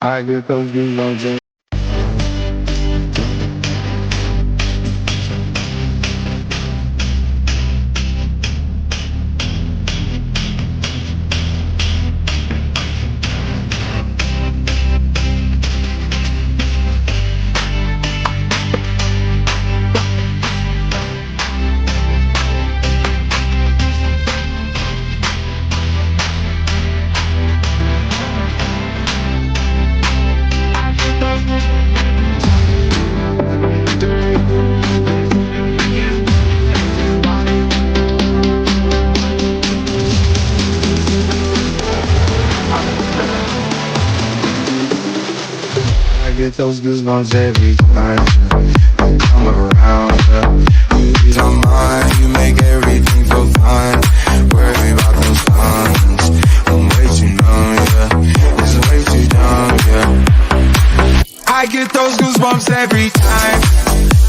I get those goosebumps. I get those goosebumps every time you come around. You ease my mind, you make everything feel fine. Worry about those funds. I'm way too numb, yeah. It's way too dumb, yeah. I get those goosebumps every time.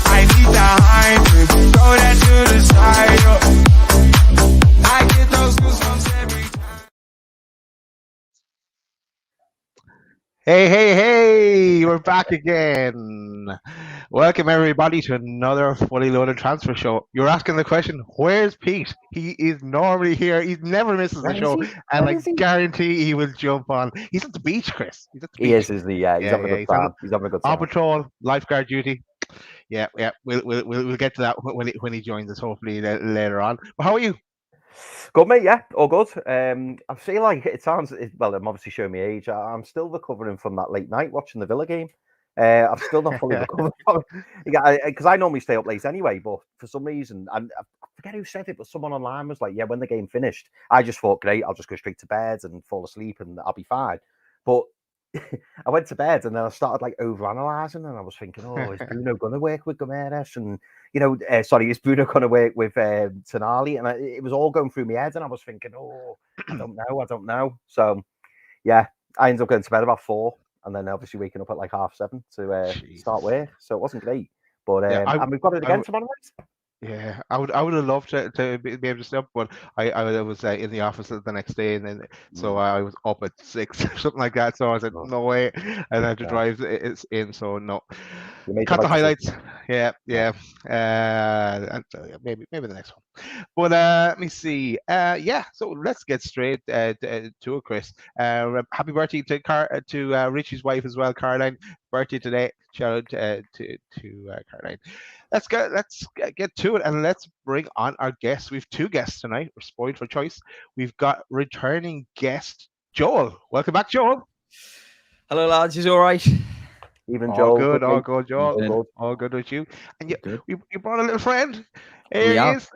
I need the hype, throw that to the side. I get those goosebumps every time. Hey, we're back again. Welcome everybody to another fully loaded transfer show. You're asking the question, where's Pete? He is normally here. He never misses the Where is show, he? and Where I is he? guarantee he will jump on. He's at the beach, Chris. He's at the He beach. is, isn't he? Yeah, he's having a good He's on, time. He's having a good on time. patrol, lifeguard duty. Yeah. We'll get to that when he joins us, hopefully later on. But how are you? Good, mate. Yeah, all good. I feel like it sounds well. I'm obviously showing my age. I'm still recovering from that late night watching the Villa game. I'm still not fully recovered from it because I normally stay up late anyway. But for some reason, and I forget who said it, but someone online was like, "Yeah, when the game finished, I just thought, great, I'll just go straight to bed and fall asleep and I'll be fine." But I went to bed and then I started like over analysing and I was thinking, oh, is Bruno going to work with Gomes? And, is Bruno going to work with Tonali? And it was all going through my head and I was thinking, oh, I don't know. So, yeah, I ended up going to bed about 4 and then obviously waking up at like 7:30 to start work. So it wasn't great. But and we've got it again tomorrow night. Yeah, I would have loved to be able to stay up, but I was in the office the next day, and then so I was up at 6 or something like that. So I said, no way, and I had to drive it in. So no, cut the highlights. Yeah. And, maybe the next one. But let me see. So let's get straight to it, Chris. Happy birthday to Richie's wife as well, Caroline. Birthday today. Shout out to Caroline. Let's get to it and let's bring on our guests. We've 2 guests tonight. We're spoiled for choice. We've got returning guest Joel. Welcome back, Joel. Hello, lads. Is all right? Even Joel. All good, Joel. All good with you. And you brought a little friend. Here he is.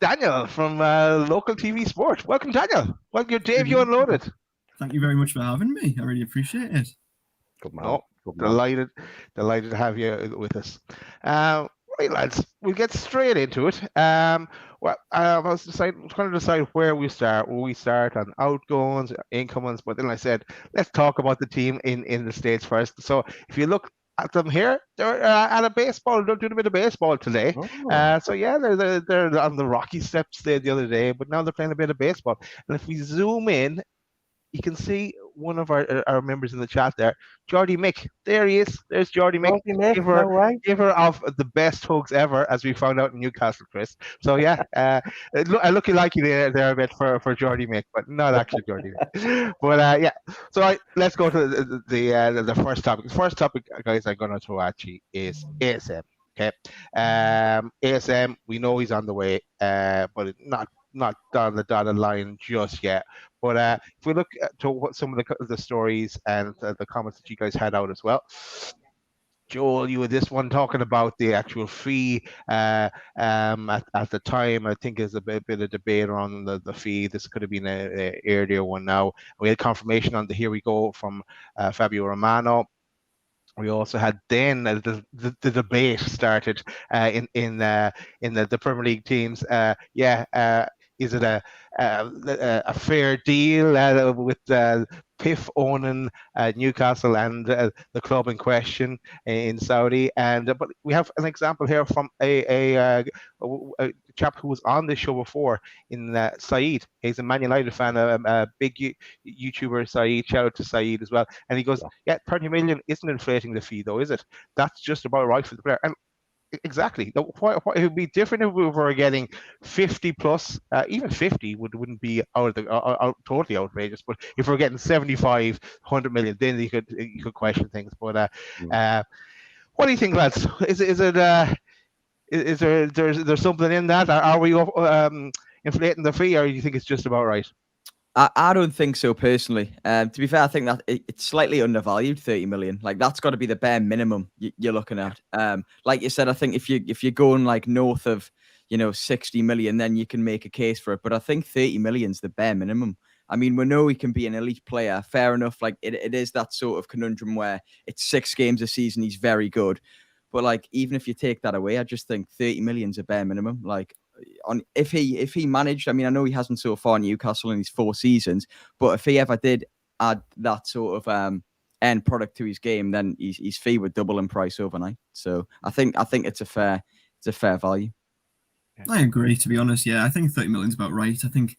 Daniel from local TV Sport. Welcome, Daniel. Welcome to Debut Unloaded. Thank you very much for having me. I really appreciate it. Good man. Delighted to have you with us. Right, lads, we'll get straight into it. I was trying to decide where we start. Will we start on outgoings, incomings? But then I said, let's talk about the team in the States first. So if you look at them here, they're at a baseball. They're doing a bit of baseball today. They're on the Rocky Steps the other day, but now they're playing a bit of baseball. And if we zoom in, you can see one of our members in the chat there, Jordy Mick. There he is. There's Jordy Mick. Giver of the best hugs ever, as we found out in Newcastle, Chris. So yeah, I look like you there a bit for Jordy Mick, but not actually Jordy Mick. But so let's go to the first topic. The first topic, guys, I'm going to throw at you is ASM. Okay, ASM. We know he's on the way, but not on the dotted line just yet. But if we look to what some of the stories and the comments that you guys had out as well, Joel, you were this one talking about the actual fee at the time. I think there's a bit of debate around the fee. This could have been an earlier one now. We had confirmation on the Here We Go from Fabio Romano. We also had then the debate started in the Premier League teams. Is it a fair deal with PIF owning Newcastle and the club in question in Saudi? And but we have an example here from a chap who was on this show before in Saeed. He's a Man United fan, a big YouTuber, Saeed. Shout out to Saeed as well. And he goes, yeah, 30 million isn't inflating the fee though, is it? That's just about right for the player. And exactly. It would be different if we were getting 50 plus. Even 50 wouldn't be totally outrageous. But if we're getting 75, 100 million, then you could question things. But what do you think, lads? Is there something in that? Are we inflating the fee, or do you think it's just about right? I don't think so personally. To be fair, I think that it's slightly undervalued. 30 million, like that's got to be the bare minimum you're looking at. Like you said, I think if you're going like north of 60 million, then you can make a case for it. But I think 30 million is the bare minimum. I mean, we know he can be an elite player. Fair enough. Like it is that sort of conundrum where it's 6 games a season. He's very good. But like, even if you take that away, I just think 30 million is a bare minimum. Like, if he managed, I mean, I know he hasn't so far in Newcastle in his 4 seasons, but if he ever did add that sort of end product to his game, then his fee would double in price overnight. So I think it's a fair value. I agree, to be honest. Yeah, I think 30 million is about right. I think,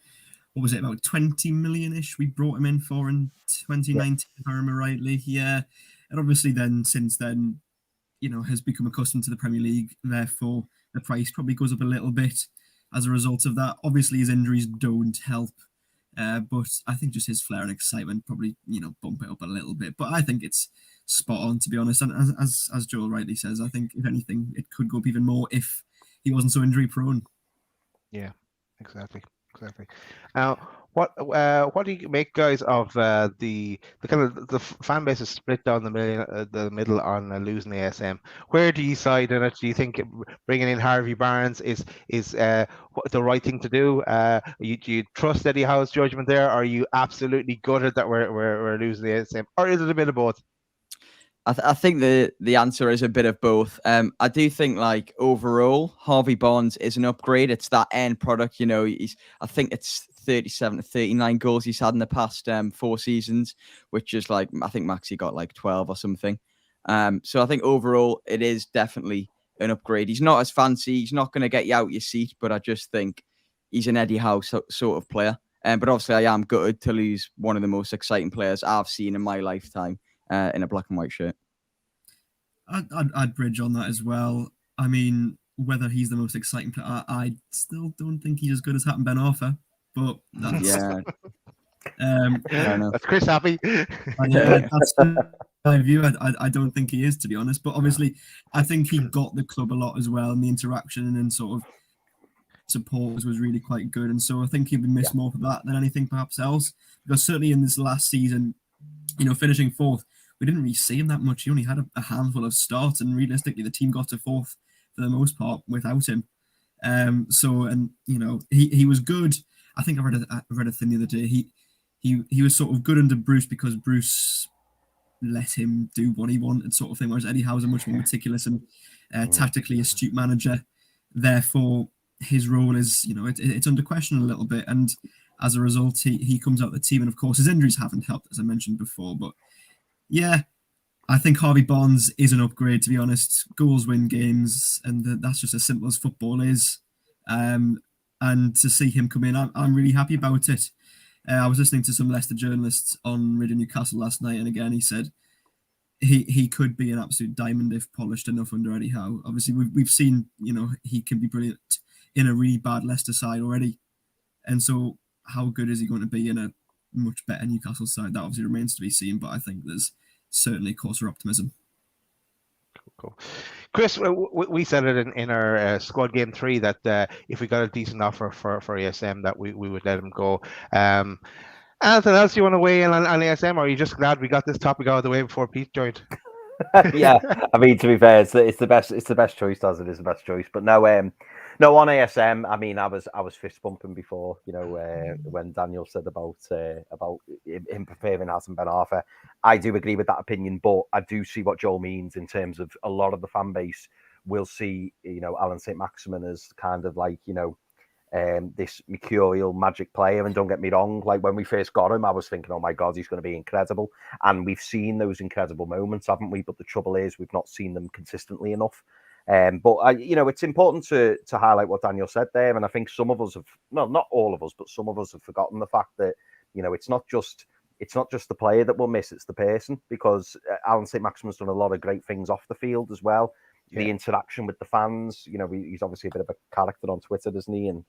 what was it, about 20 million-ish we brought him in for in 2019, if I remember rightly. Yeah, and obviously then since then, has become accustomed to the Premier League. Therefore, the price probably goes up a little bit as a result of that. Obviously, his injuries don't help, but I think just his flair and excitement probably, bump it up a little bit. But I think it's spot on, to be honest. And as Joel rightly says, I think if anything, it could go up even more if he wasn't so injury prone. Yeah, exactly. Now, what do you make, guys, of the kind of the fan base is split down the middle on losing ASM? Where do you side in it? Do you think bringing in Harvey Barnes is the right thing to do? Do you trust Eddie Howe's judgment there? Or are you absolutely gutted that we're losing the ASM, or is it a bit of both? I think the answer is a bit of both. I do think, like, overall, Harvey Barnes is an upgrade. It's that end product. I think it's 37 to 39 goals he's had in the past 4 seasons, which is like, I think Maxi got like 12 or something. So I think overall it is definitely an upgrade. He's not as fancy. He's not going to get you out your seat, but I just think he's an Eddie Howe sort of player. But obviously I am gutted to lose one of the most exciting players I've seen in my lifetime in a black and white shirt. I'd bridge on that as well. I mean, whether he's the most exciting player, I still don't think he's as good as Hatton Ben Arthur. But that's that's Chris happy. That's my view. I don't think he is, to be honest. But obviously, I think he got the club a lot as well, and the interaction and sort of support was really quite good. And so I think he'll be missed more for that than anything perhaps else. Because certainly in this last season, finishing 4th, we didn't really see him that much. He only had a handful of starts, and realistically, the team got to 4th for the most part without him. He was good. I think I read a thing the other day. He was sort of good under Bruce because Bruce let him do what he wanted, sort of thing. Whereas Eddie Howe's a much more meticulous and tactically astute manager. Therefore, his role is, it's under question a little bit, and as a result, he comes out the team. And of course, his injuries haven't helped, as I mentioned before. But yeah, I think Harvey Barnes is an upgrade, to be honest. Goals win games, and that's just as simple as football is. And to see him come in, I'm really happy about it. I was listening to some Leicester journalists on Radio Newcastle last night, and again, he said he could be an absolute diamond if polished enough under Eddie Howe. Obviously, we've seen, he can be brilliant in a really bad Leicester side already. And so how good is he going to be in a much better Newcastle side? That obviously remains to be seen, but I think there's certainly cause for optimism. Cool. Chris, we said it in our squad game 3 that if we got a decent offer for ASM, that we would let him go. Anything else you want to weigh in on ASM, or are you just glad we got this topic out of the way before Pete joined? Yeah, I mean, to be fair, it's the best choice, as it is the best choice. But no, on ASM, I mean, I was fist bumping before, when Daniel said about him preferring Hassan Ben Arthur. I do agree with that opinion, but I do see what Joel means in terms of a lot of the fan base will see, Alan Saint-Maximin as kind of like, this mercurial magic player. And don't get me wrong, like when we first got him, I was thinking, oh my God, he's going to be incredible. And we've seen those incredible moments, haven't we? But the trouble is we've not seen them consistently enough. But it's important to highlight what Daniel said there. And I think some of us have, well, not all of us, but some of us have forgotten the fact that, it's not just the player that we'll miss, it's the person, because Alan Saint-Maximin's done a lot of great things off the field as well. Yeah. The interaction with the fans, he's obviously a bit of a character on Twitter, isn't he? And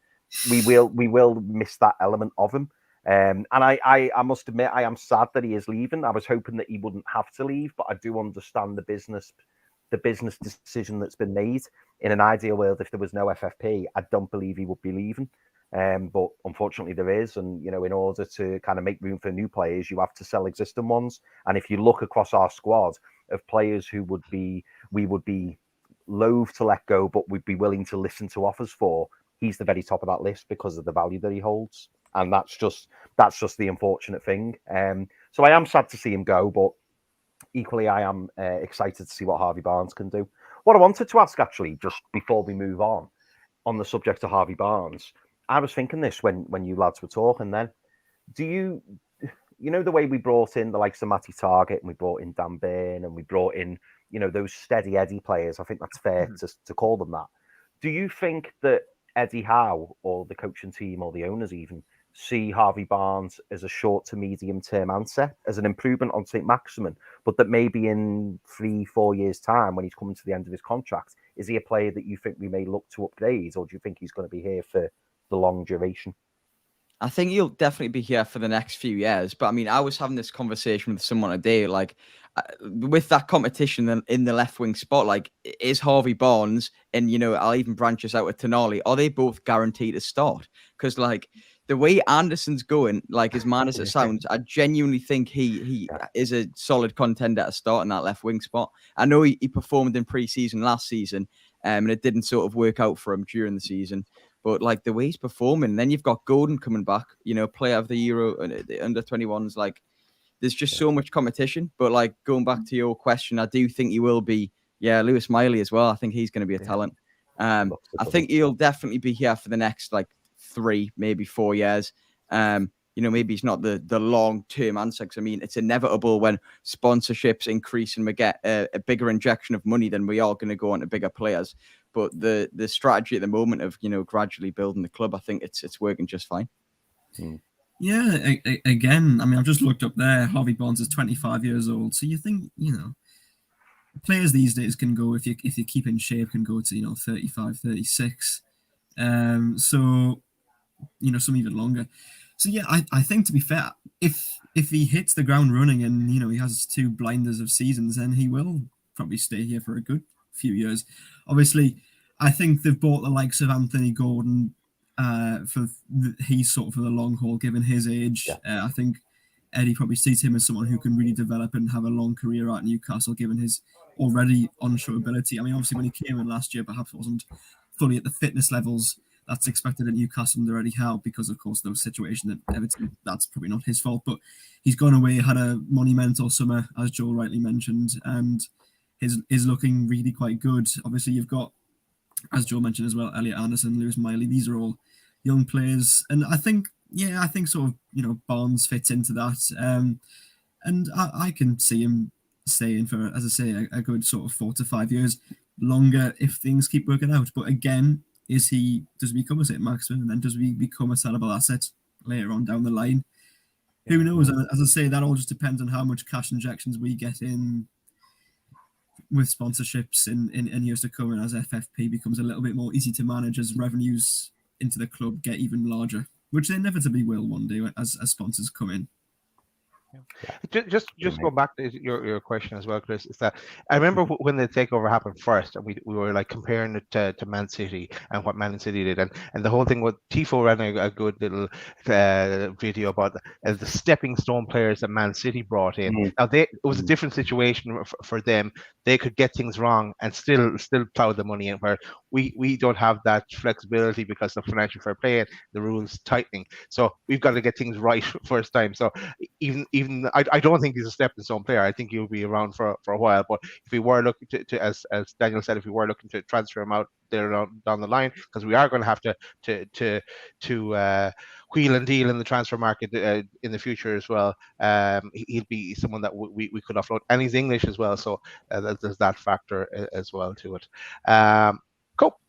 we will miss that element of him. And I must admit, I am sad that he is leaving. I was hoping that he wouldn't have to leave, but I do understand the business decision that's been made. In an ideal world, if there was no FFP, I don't believe he would be leaving. But unfortunately there is. And, in order to kind of make room for new players, you have to sell existing ones. And if you look across our squad of players who we would be loath to let go, but we'd be willing to listen to offers for, he's the very top of that list because of the value that he holds. And that's just the unfortunate thing. So I am sad to see him go, but equally I am excited to see what Harvey Barnes can do. What I wanted to ask, actually, just before we move on the subject of Harvey Barnes, I was thinking this when you lads were talking then. Do you the way we brought in the likes of Matty Target and we brought in Dan Burn and we brought in, those steady Eddie players, I think that's fair to call them that. Do you think that Eddie Howe or the coaching team or the owners even see Harvey Barnes as a short to medium term answer, as an improvement on Saint-Maximin, but that maybe in 3-4 years' time, when he's coming to the end of his contract, is he a player that you think we may look to upgrade, or do you think he's going to be here for the long duration? I think he'll definitely be here for the next few years. But I mean, I was having this conversation with someone today, like with that competition in the left wing spot, like is Harvey Barnes and, I'll even branch this out with Tonali, are they both guaranteed to start? Because like the way Anderson's going, like as mad as it sounds, I genuinely think he is a solid contender to start in that left wing spot. I know he performed in pre-season last season and it didn't sort of work out for him during the season. But like the way he's performing, then you've got Gordon coming back, player of the Euro, the under 21s. Like there's just so much competition. But like going back to your question, I do think he will be, Lewis Miley as well. I think he's going to be a talent. I think he'll definitely be here for the next like 3, maybe 4 years. Maybe he's not the long-term answer. Because I mean, it's inevitable when sponsorships increase and we get a bigger injection of money, then we are going to go on to bigger players. But the strategy at the moment of, gradually building the club, I think it's working just fine. Yeah, again, I mean, I've just looked up there. Harvey Barnes is 25 years old. So you think, players these days can go, if you keep in shape, can go to, 35, 36. So, some even longer. So, yeah, I think, to be fair, if he hits the ground running and, he has 2 blinders of seasons, then he will probably stay here for a good few years. Obviously, I think they've bought the likes of Anthony Gordon he's sort of for the long haul, given his age. I think Eddie probably sees him as someone who can really develop and have a long career at Newcastle, given his already on-show ability. I mean, obviously, when he came in last year, perhaps wasn't fully at the fitness levels that's expected at Newcastle under Eddie Howe, because, of course, those situations at Everton, that's probably not his fault. But he's gone away, had a monumental summer, as Joel rightly mentioned, and is looking really quite good. Obviously, you've got, as Joel mentioned as well, Elliot Anderson, Lewis Miley. These are all young players, and I think sort of, Barnes fits into that. And I can see him staying for, as I say, a good sort of 4 to 5 years longer if things keep working out. But again, does he become a Saint-Maximin, and then does he become a sellable asset later on down the line? Who knows? As I say, that all just depends on how much cash injections we get in with sponsorships in years to come, and as FFP becomes a little bit more easy to manage, as revenues into the club get even larger, which they inevitably will one day as sponsors come in. Just go back to your question as well, Chris. Is that I remember when the takeover happened first, and we were like comparing it to Man City and what Man City did, and the whole thing with Tifo ran a good little video about the stepping stone players that Man City brought in. Now it was a different situation for them. They could get things wrong and still plow the money in, where we don't have that flexibility because of financial fair play and the rules tightening. So we've got to get things right first time. So even even I don't think he's a stepping stone player. I think he'll be around for a while. But if we were looking to as Daniel said, if we were looking to transfer him out there down the line, because we are going to have to wheel and deal in the transfer market in the future as well. He'll be someone that we could offload, and he's English as well, so there's that factor as well to it. Cool.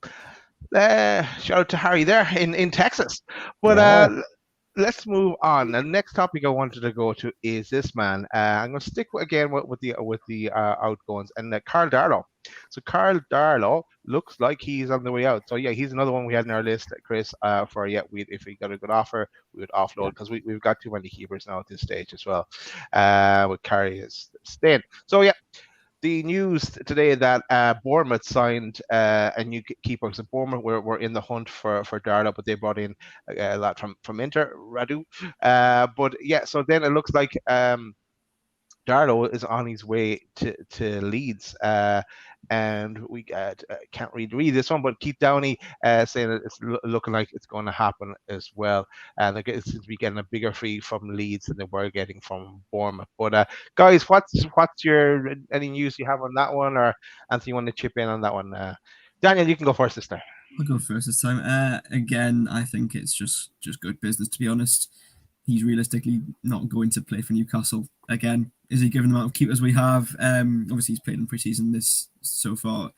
Shout out to Harry there in Texas. But let's move on. The next topic I wanted to go to is this man. I'm going to stick again with the outgoings and Carl Darlow. So Carl Darlow looks like he's on the way out. So yeah, he's another one we had in our list, Chris. If we got a good offer, we would offload because we've got too many keepers now at this stage as well. With Carey staying. So yeah. The news today that Bournemouth signed a new keeper. So Bournemouth were in the hunt for Darlow, but they brought in a lot from Inter, Radu. But yeah, so then it looks like Darlow is on his way to Leeds. And we can't read this one, but Keith Downey saying that it's looking like it's going to happen as well. And it seems to be getting a bigger fee from Leeds than they were getting from Bournemouth. But guys, what's your any news you have on that one, or Anthony, you want to chip in on that one? Daniel, you can go first this time. I'll go first this time. Again, I think it's just good business, to be honest. He's realistically not going to play for Newcastle again. Is he given the amount of keepers we have? Obviously, he's played in pre-season this so far,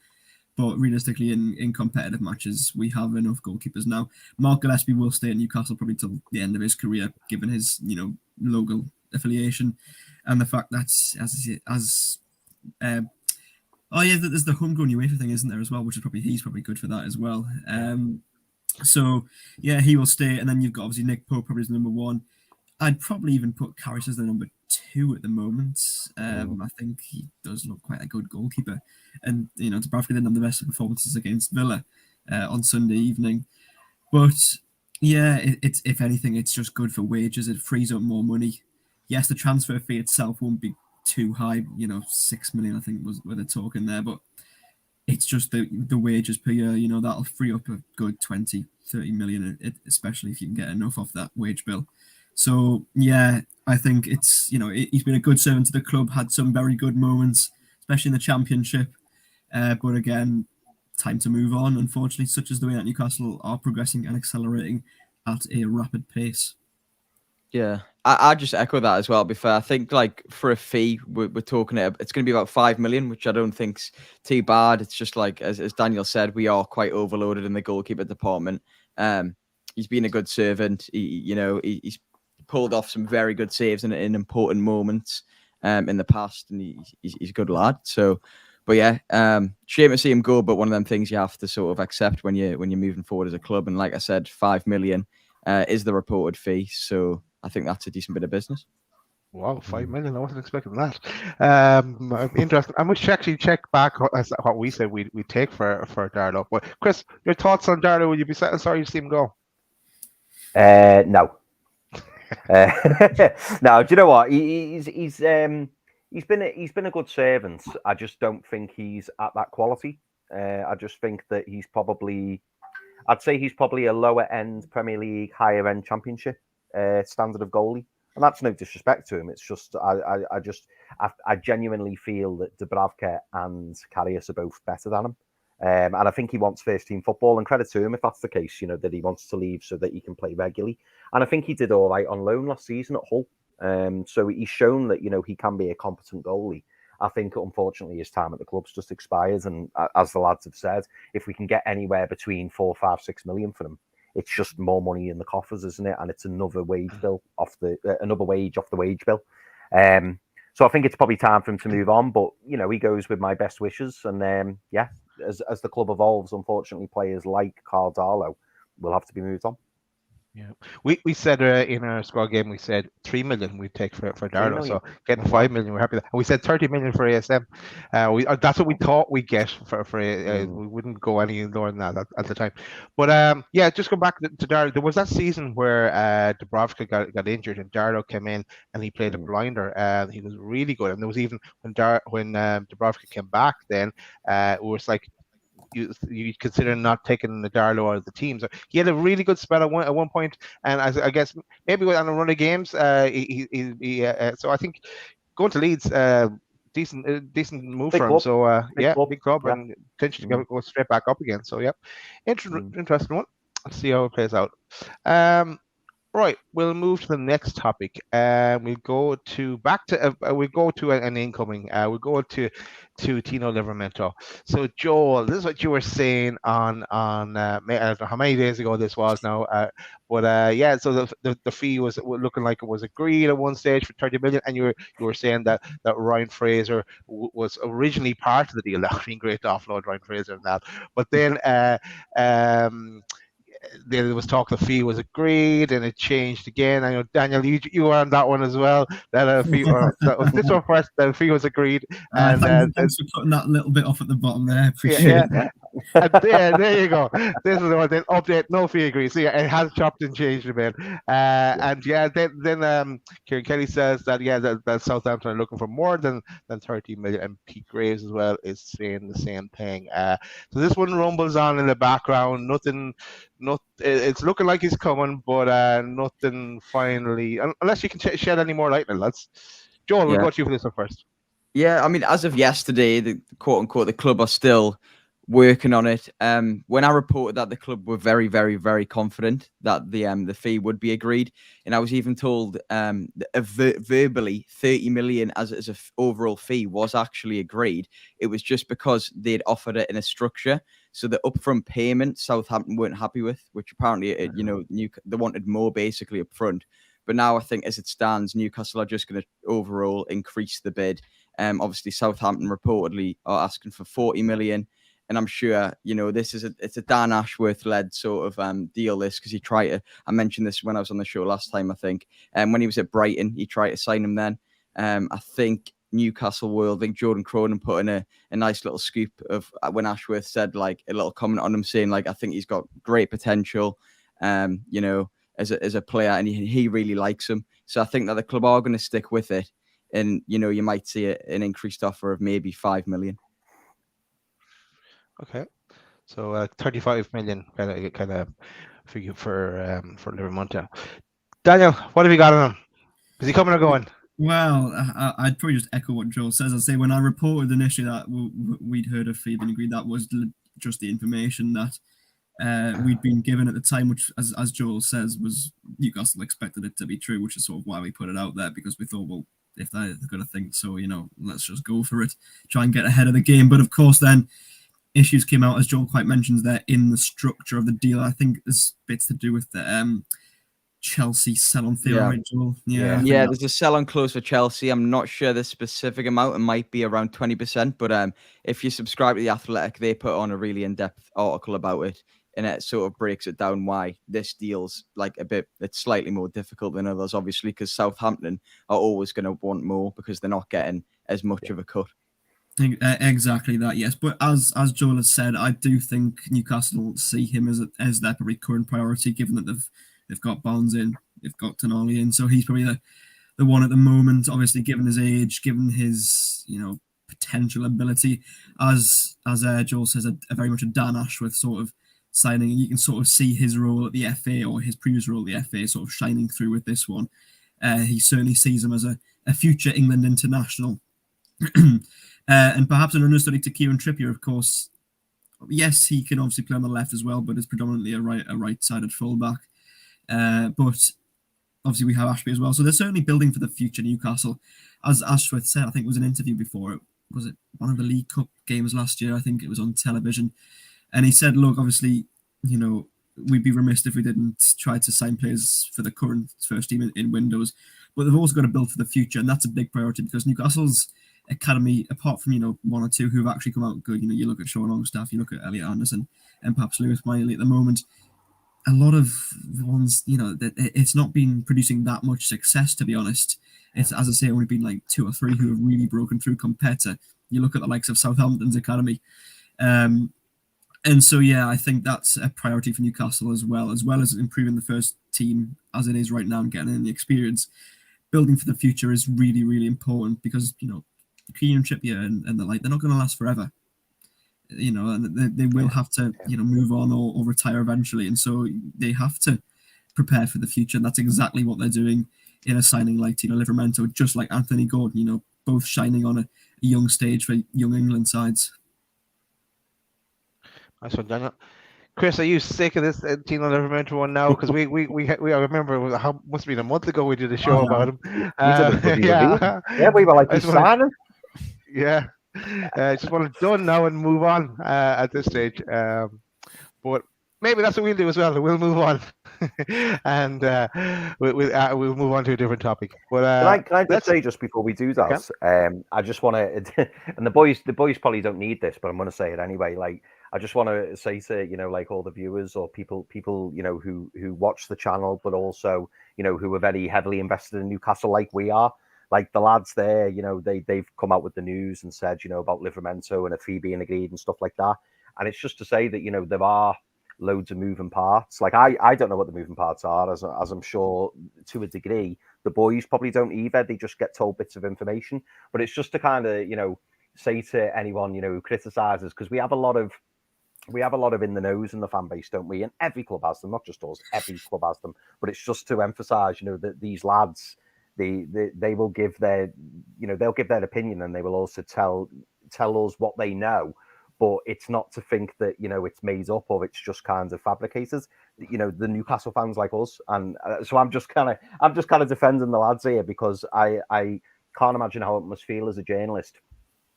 but realistically, in competitive matches, we have enough goalkeepers now. Mark Gillespie will stay at Newcastle probably till the end of his career, given his local affiliation, and the fact that there's the homegrown UEFA thing, isn't there, as well, which is he's probably good for that as well. So yeah, he will stay, and then you've got obviously Nick Pope probably as number one. I'd probably even put Carrish as the number two at the moment. I think he does look quite a good goalkeeper, and Dubravka didn't have the best performances against Villa on Sunday evening, but yeah, it's if anything, it's just good for wages. It frees up more money. Yes, the transfer fee itself won't be too high. 6 million I think was where they're talking there, but it's just the wages per year. That'll free up a good 20-30 million, especially if you can get enough off that wage bill. So yeah, I think it's he's been a good servant to the club, had some very good moments, especially in the Championship. But again, time to move on. Unfortunately, such as the way that Newcastle are progressing and accelerating at a rapid pace. Yeah, I just echo that as well. To be fair, I think for a fee, we're talking it's going to be about 5 million, which I don't think's too bad. It's just as Daniel said, we are quite overloaded in the goalkeeper department. He's been a good servant. He's pulled off some very good saves in important moments in the past, and he's a good lad. So, but yeah, shame to see him go. But one of them things you have to sort of accept when you're moving forward as a club. And like I said, 5 million is the reported fee. So I think that's a decent bit of business. Wow, 5 million! I wasn't expecting that. Interesting. I must actually check back what we said we take for Darlow. But Chris, your thoughts on Darlow? Would you be sorry to see him go? No. No. Do you know what? He's been a good servant. I just don't think he's at that quality. I just think that I'd say he's probably a lower end Premier League, higher end Championship standard of goalie, and that's no disrespect to him. It's just I genuinely feel that Dubravka and Karius are both better than him, and I think he wants first team football. And credit to him if that's the case. That he wants to leave so that he can play regularly. And I think he did all right on loan last season at Hull. So he's shown that he can be a competent goalie. I think unfortunately his time at the club's just expired, and as the lads have said, if we can get anywhere between 4, 5, 6 million for him, it's just more money in the coffers, isn't it? And it's another wage bill off the wage bill. So I think it's probably time for him to move on. But he goes with my best wishes, and as the club evolves, unfortunately, players like Carl Darlow will have to be moved on. Yeah, we said in our squad game, we said 3 million we'd take for Darlow. So getting 5 million, we're happy with that. And we said 30 million for ASM. That's what we thought we'd get for we wouldn't go any lower than that at the time. But just go back to Darlow. There was that season where Dubravka got injured and Darlow came in and he played a blinder. He was really good. And there was even when Dubravka came back, then it was like you consider not taking the Darlow out of the team. So he had a really good spell at one point, and I guess maybe on a run of games, so I think going to Leeds, decent move Big for him. club. So Big club. big club, Yeah. and potentially go straight back up again. So interesting one. Let's see how it plays out. Right, we'll move to the next topic. We'll go to an incoming. We'll go to Tino Livramento. So Joel, this is what you were saying on I don't know how many days ago this was now, but yeah. So the fee was looking like it was agreed at one stage for 30 million, and you were saying that Ryan Fraser was originally part of the deal. That would be great to offload Ryan Fraser and that, but then there was talk the fee was agreed and it changed again. I know Daniel, you were on that one as well. That fee, or this one first, the fee was agreed, and thanks for putting that little bit off at the bottom there. Appreciate it. And there you go. This is the one. Then update, no fee agreed. So yeah, it has chopped and changed a bit. And yeah, then Kieran Kelly says that that Southampton are looking for more than 30 million, and Pete Graves as well is saying the same thing. So this one rumbles on in the background. Nothing. It's looking like he's coming, but nothing finally. Unless you can shed any more light on it, lads. Joel, we'll go to you for this one first. Yeah, I mean, as of yesterday, the quote unquote the club are still working on it. When I reported that, the club were very, very, very confident that the fee would be agreed, and I was even told verbally 30 million as an overall fee was actually agreed. It was just because they'd offered it in a structure. So the upfront payment Southampton weren't happy with, which apparently they wanted more basically up front. But now I think as it stands, Newcastle are just going to overall increase the bid. Obviously Southampton reportedly are asking for 40 million. And I'm sure, it's a Dan Ashworth led sort of deal, this, because I mentioned this when I was on the show last time, I think. When he was at Brighton, he tried to sign him then. I think Newcastle World, I think Jordan Cronin put in a nice little scoop of when Ashworth said like a little comment on him saying like, I think he's got great potential, as a player, and he really likes him. So I think that the club are going to stick with it. And, you might see an increased offer of maybe 5 million. Okay, so 35 million kind of figure for Livramento. Daniel, what have you got on him? Is he coming or going? Well, I'd probably just echo what Joel says. I'd say when I reported initially that we'd heard of fee being agreed, that was just the information that we'd been given at the time, which, as Joel says, was Newcastle expected it to be true, which is sort of why we put it out there, because we thought, well, if they're going to think so, let's just go for it, try and get ahead of the game. But of course, then issues came out, as Joel quite mentions there, in the structure of the deal. I think there's bits to do with the Chelsea sell-on fee, right, Joel? Yeah, there's a sell-on clause for Chelsea. I'm not sure the specific amount. It might be around 20%, but if you subscribe to The Athletic, they put on a really in-depth article about it, and it sort of breaks it down why this deal's like it's slightly more difficult than others, obviously, because Southampton are always going to want more because they're not getting as much of a cut. Exactly that, yes. But as Joel has said, I do think Newcastle see him as their probably current priority, given that they've got Barnes in, they've got Tonali in, so he's probably the one at the moment. Obviously, given his age, given his potential ability, as Joel says, a very much a Dan Ashworth sort of signing, and you can sort of see his role at the FA, or his previous role at the FA, sort of shining through with this one. He certainly sees him as a future England international. And perhaps an understudy to Kieran Trippier, of course. Yes, he can obviously play on the left as well, but is predominantly a right-sided fullback. But obviously we have Ashby as well, so they're certainly building for the future. Newcastle, as Ashworth said, I think it was an interview before. Was it one of the League Cup games last year? I think it was on television, and he said, "Look, obviously, we'd be remiss if we didn't try to sign players for the current first team in windows, but they've also got to build for the future, and that's a big priority because Newcastle's academy, apart from one or two who've actually come out good, you look at Sean Longstaff, you look at Elliot Anderson, and perhaps Lewis Miley at the moment. A lot of the ones, it's not been producing that much success, to be honest. It's, as I say, only been like 2 or 3 who have really broken through compared to, you look at the likes of Southampton's academy. And so, yeah, I think that's a priority for Newcastle as well as improving the first team as it is right now and getting in the experience. Building for the future is really, really important because, Kieran Trippier and the like, they're not going to last forever. and they will have to, move on or retire eventually. And so they have to prepare for the future. And that's exactly what they're doing in a signing like Tino Livramento, just like Anthony Gordon, both shining on a young stage for young England sides. Nice one, Daniel. Chris, are you sick of this Tino Livramento one now? Because I remember it was, must have been a month ago we did a show about him. Yeah, we were like, he's signing. Yeah, just want it done now and move on at this stage. But maybe that's what we'll do as well. We'll move on, and we'll move on to a different topic. But can I just say, just before we do that, I just want to, and the boys probably don't need this, but I'm going to say it anyway. Like, I just want to say to like all the viewers or people who watch the channel, but also who are very heavily invested in Newcastle, like we are. Like the lads there, they've come out with the news and said, about Livramento and a fee being agreed and stuff like that. And it's just to say that, there are loads of moving parts. Like I don't know what the moving parts are, as I'm sure to a degree the boys probably don't either. They just get told bits of information. But it's just to kind of, say to anyone, who criticizes, because we have a lot of in the nose in the fan base, don't we? And every club has them, not just us. Every club has them. But it's just to emphasise, that these lads, they will give their, they'll give their opinion, and they will also tell us what they know. But it's not to think that it's made up or it's just kind of fabricated. The Newcastle fans like us, and so I'm just kind of defending the lads here, because I can't imagine how it must feel as a journalist,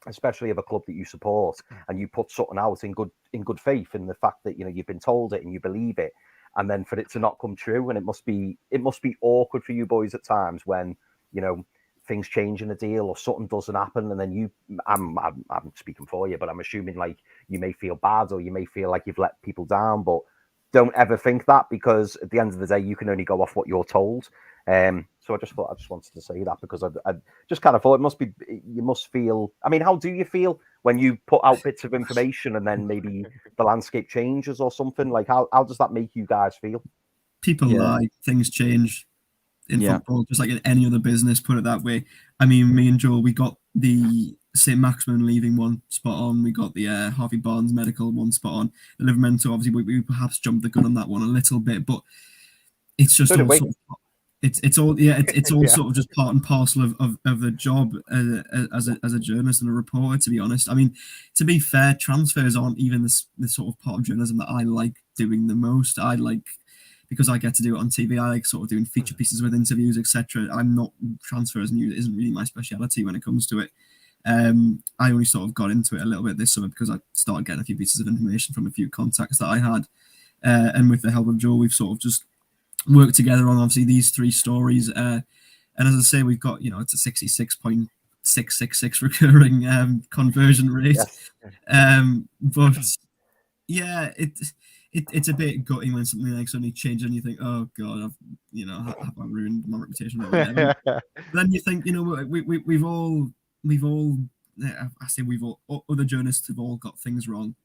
especially of a club that you support, and you put something out in good faith in the fact that you've been told it and you believe it, and then for it to not come true. And it must be awkward for you boys at times when things change in a deal or something doesn't happen, and then I'm speaking for you, but I'm assuming like you may feel bad or you may feel like you've let people down, but don't ever think that, because at the end of the day you can only go off what you're told. So I just wanted to say that, because I just kind of thought you must feel. I mean, how do you feel when you put out bits of information and then maybe the landscape changes or something? Like how does that make you guys feel? People lie, things change in football, just like in any other business, put it that way. I mean, me and Joel, we got the Saint-Maximin leaving one spot on. We got the Harvey Barnes medical one spot on. The Livramento, obviously, we perhaps jumped the gun on that one a little bit, but it's just all sort of, it's all sort of just part and parcel of the job as a journalist and a reporter, to be honest. I mean, to be fair, transfers aren't even the sort of part of journalism that I like doing the most. I like, because I get to do it on TV, I like sort of doing feature pieces with interviews, etc. I'm not, transfers news isn't really my speciality when it comes to it. I only sort of got into it a little bit this summer because I started getting a few pieces of information from a few contacts that I had, and with the help of Joe, we've sort of just worked together on obviously these three stories. And as I say, we've got it's a 66.666 recurring conversion rate. But yeah, it's a bit gutting when something like suddenly changes and you think, oh god, have I ruined my reputation? Then you think, we've all other journalists have all got things wrong.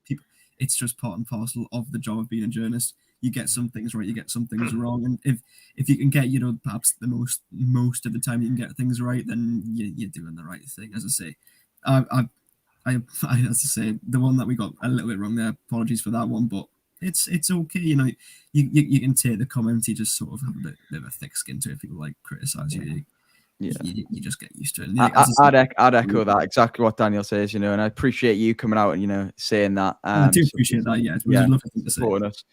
People, it's just part and parcel of the job of being a journalist. You get some things right, you get some things wrong, and if you can get perhaps the most of the time you can get things right, then you're doing the right thing. As I say, as I say, the one that we got a little bit wrong there, apologies for that one, but it's okay. You can take the comment. You just sort of have a bit of a thick skin to it. If people like criticize you. You just get used to it. I'd echo that, exactly what Daniel says, and I appreciate you coming out and saying that. I do appreciate that. Yeah, it's a lovely thing to say. Us.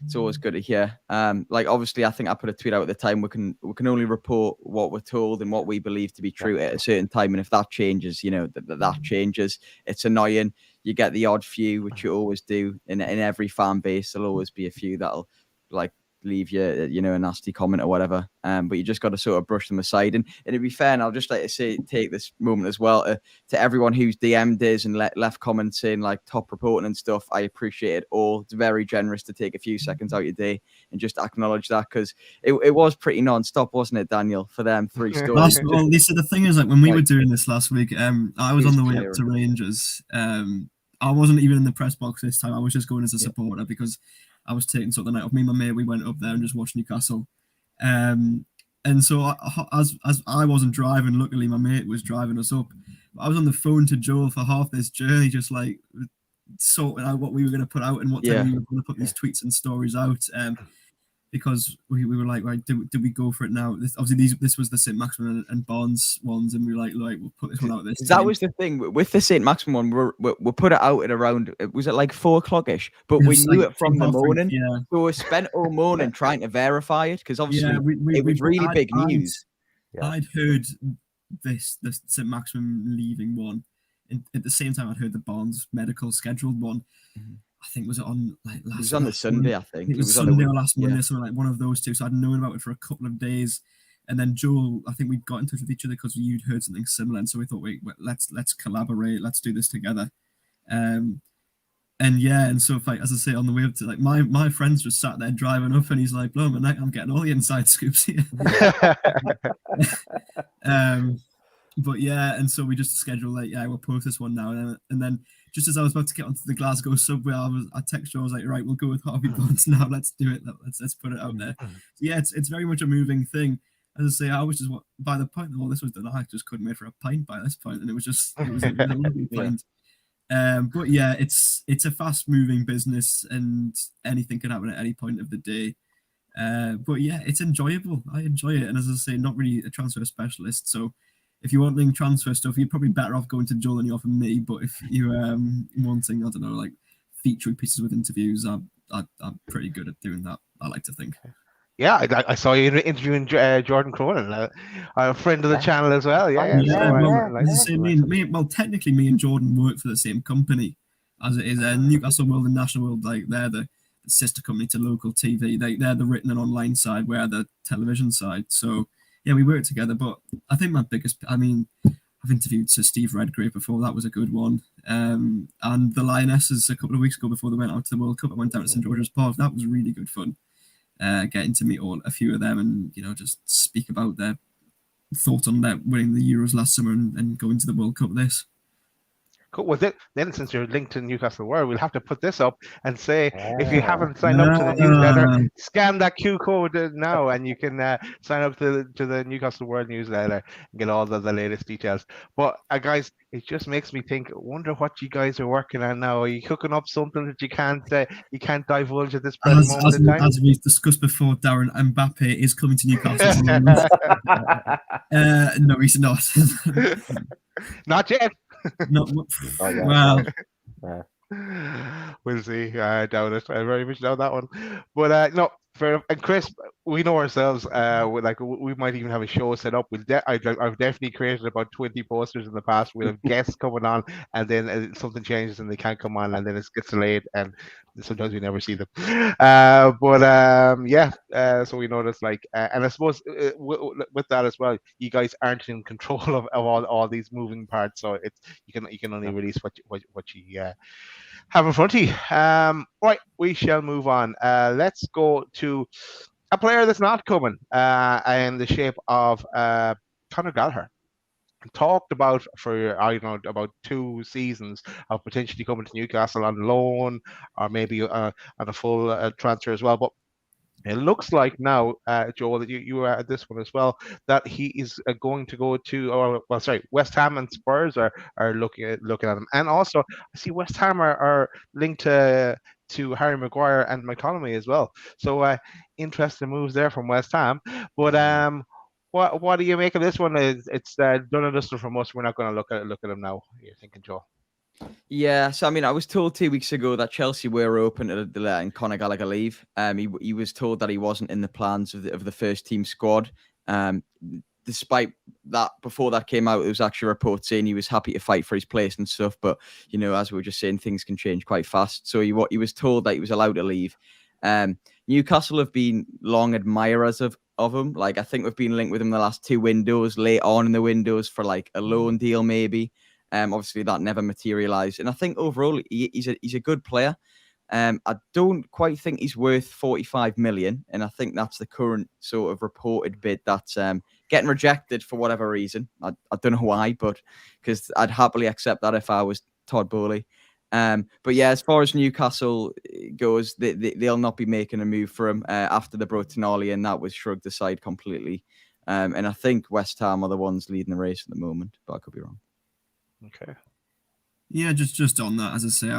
It's always good to hear. Like obviously, I think I put a tweet out at the time. We can only report what we're told and what we believe to be true at a certain time. And if that changes, that changes. It's annoying. You get the odd few, which you always do in every fan base. There'll always be a few that'll like leave you, a nasty comment or whatever. But you just got to sort of brush them aside. And to be fair, and I'll just like to say, take this moment as well to everyone who's DM'd us and left comments saying like top reporting and stuff. I appreciate it all. It's very generous to take a few seconds out your day and just acknowledge that, because it was pretty non-stop, wasn't it, Daniel, for them 3 stories? Well, Lisa, the thing is, like when we were doing this last week, I was on the way up to Rangers. I wasn't even in the press box this time. I was just going as a supporter because I was taking sort of the night off. Me and my mate, we went up there and just watched Newcastle. And so as I wasn't driving, luckily my mate was driving us up. I was on the phone to Joel for half this journey, just like sorting out what we were going to put out and what time we were going to put these tweets and stories out. Because we were like, right, do we go for it now? Obviously, this was the Saint-Maximin and Barnes ones, and we were like, we'll put this one out this time. That was the thing with the Saint-Maximin one. We put it out at around, was it like 4 o'clock-ish? But we knew it from the morning. So we spent all morning trying to verify it, because obviously it was really big news. I'd heard the Saint-Maximin leaving one. At the same time, I'd heard the Barnes medical scheduled one. I think was it on like last. It was on the Sunday, I think. It was Sunday or last Monday, something like one of those two. So I'd known about it for a couple of days, and then Joel, I think we got in touch with each other because you'd heard something similar, and so we thought, wait, let's collaborate, let's do this together. And so if, like, as I say, on the way up to, like, my friends just sat there driving up, and he's like, blow my neck, I'm getting all the inside scoops here. But yeah, and so we just scheduled, like, we'll post this one now, and then just as I was about to get onto the Glasgow subway, I texted you, I was like, right, we'll go with Harvey Barnes now. Let's do it. Let's put it out there. So yeah, it's very much a moving thing. As I say, I was just, by the point all this was done, I just couldn't wait for a pint by this point, and it was a lovely pint. But yeah, it's a fast moving business, and anything can happen at any point of the day. But yeah, it's enjoyable. I enjoy it, and as I say, not really a transfer specialist, so if you're wanting transfer stuff, you're probably better off going to Joel than you are from me. But if you're wanting, I don't know, like featured pieces with interviews, I'm pretty good at doing that, I like to think. Yeah, I saw you interviewing Jordan Cronin, a friend of the channel as well. Well, technically, me and Jordan work for the same company, as it is Newcastle World and National World. Like, they're the sister company to local TV. They're the written and online side, we're the television side. So yeah, we work together. But I think my biggest, I've interviewed Sir Steve Redgrave before. That was a good one. And the Lionesses a couple of weeks ago before they went out to the World Cup. I went down to St George's Park. That was really good fun. Getting to meet a few of them, and just speak about their thoughts on their winning the Euros last summer and going to the World Cup this. Cool. Well, then, since you're linked to Newcastle World, we'll have to put this up and say, if you haven't signed up to the newsletter, scan that Q code now, and you can sign up to the Newcastle World newsletter and get all the latest details. But guys, it just makes me think. Wonder what you guys are working on now. Are you cooking up something that you can't divulge at this present moment in time? As we've discussed before, Darren, Mbappe is coming to Newcastle. No, he's not. Not yet. Well, we'll see. I doubt it. I very much doubt that one. But no, fair enough. And Chris, we know ourselves. We might even have a show set up. I've definitely created about 20 posters in the past. We'll have guests coming on, and then something changes and they can't come on, and then it gets delayed, and sometimes we never see them. So we know that's like, and I suppose with that as well, you guys aren't in control of all these moving parts, so you can only release what you have in front of you. Right, we shall move on. Let's go to a player that's not coming in the shape of Conor Gallagher. Talked about for about 2 seasons of potentially coming to Newcastle on loan, or maybe on a full transfer as well. But it looks like now, Joe, that you were at this one as well, that he is going to go to, West Ham and Spurs are looking at him, and also I see West Ham are linked to Harry Maguire and McTominay as well. So interesting moves there from West Ham. But what do you make of this one? It's done and dusted from us. We're not going to look at him now. You're thinking, Joe? Yeah, so I was told 2 weeks ago that Chelsea were open to letting Conor Gallagher leave. He was told that he wasn't in the plans of the first team squad. Despite that, before that came out, there was actually reports saying he was happy to fight for his place and stuff. But as we were just saying, things can change quite fast. So he was told that he was allowed to leave. Newcastle have been long admirers of him. Like, I think we've been linked with him the last 2 windows, late on in the windows for like a loan deal maybe. Obviously that never materialized, and I think overall he's a good player. I don't quite think he's worth 45 million, and I think that's the current sort of reported bid that's getting rejected for whatever reason. I don't know why, but because I'd happily accept that if I was Todd Bowley. But yeah, as far as Newcastle goes, they'll not be making a move for him after the brought Tonali, and that was shrugged aside completely. And I think West Ham are the ones leading the race at the moment, but I could be wrong. Okay. Yeah, just on that, as I say,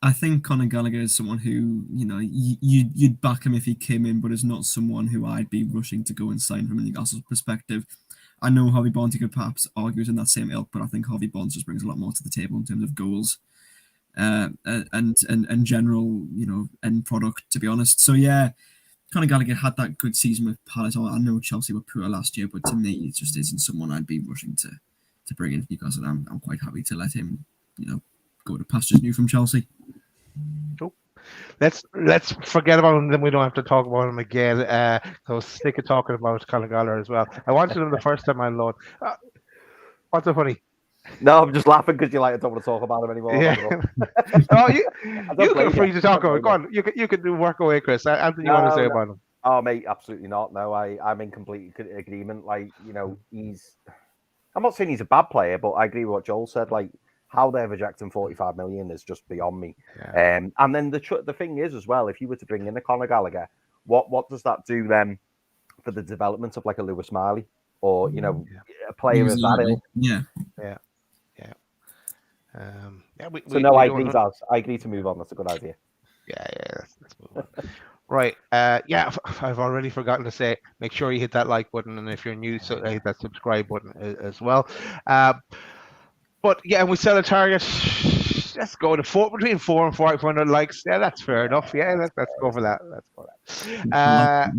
I think Conor Gallagher is someone who, you'd back him if he came in, but is not someone who I'd be rushing to go and sign from a Newcastle perspective. I know Harvey Barnes could perhaps argue in that same ilk, but I think Harvey Barnes just brings a lot more to the table in terms of goals and general, end product, to be honest. So yeah, Conor Gallagher had that good season with Palace. I know Chelsea were poor last year, but to me, it just isn't someone I'd be rushing to bring in Newcastle. I'm quite happy to let him, go to pastures new from Chelsea. Nope. Let's forget about him. Then we don't have to talk about him again. So sick of talking about Conor Gallagher as well. I wanted him the first time I load. What's so funny? No, I'm just laughing because I don't want to talk about him anymore. Yeah. Oh, you can free to talk about it. Go on. You can do work away, Chris. Anything you want to say about him? Oh, mate, absolutely not. No, I'm in complete agreement. I'm not saying he's a bad player, but I agree with what Joel said. How they're rejecting 45 million is just beyond me. Yeah. And then the thing is as well, if you were to bring in a Conor Gallagher, what does that do then for the development of a Lewis Miley or a player of that ilk? Yeah. I agree to move on. That's a good idea. Yeah. Let's move on. Right. I've already forgotten to say, make sure you hit that like button, and if you're new, so hit that subscribe button as well. But yeah, we set a target. Let's go to between 400 and 500 likes. Yeah, that's fair enough. Yeah, let's go for that. Let's go for that.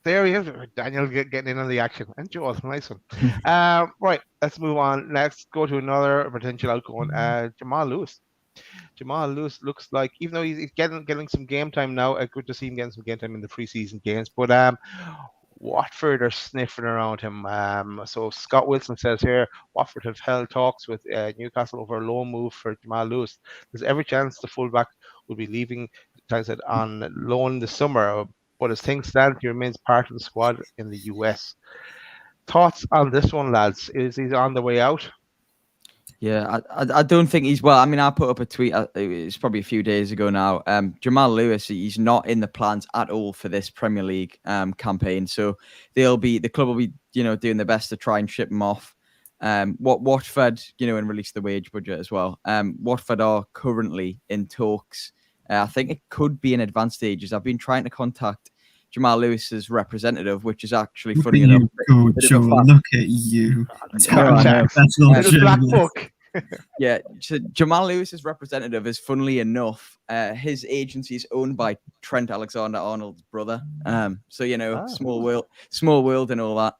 There we have Daniel getting in on the action, and Joel, nice one. Right, let's move on. Let's go to another potential outgoing. Jamal Lewis. Jamal Lewis looks like, even though he's getting some game time now, good to see him getting some game time in the preseason games. But Watford are sniffing around him. So Scott Wilson says here, Watford have held talks with Newcastle over a loan move for Jamal Lewis. There's every chance the fullback will be leaving on loan this summer, but as things stand, he remains part of the squad in the US. Thoughts on this one, lads? Is he on the way out? Yeah, I don't think he's well. I mean, I put up a tweet. It's probably a few days ago now. Jamal Lewis, he's not in the plans at all for this Premier League campaign. So the club will be, doing their best to try and ship him off. Watford, and release the wage budget as well. Watford are currently in talks. I think it could be in advanced stages. I've been trying to contact Jamal Lewis's representative, which is actually funny enough. Look at you. That's not a black book. Yeah, so Jamal Lewis's representative is, funnily enough, his agency is owned by Trent Alexander-Arnold's brother. Small world and all that.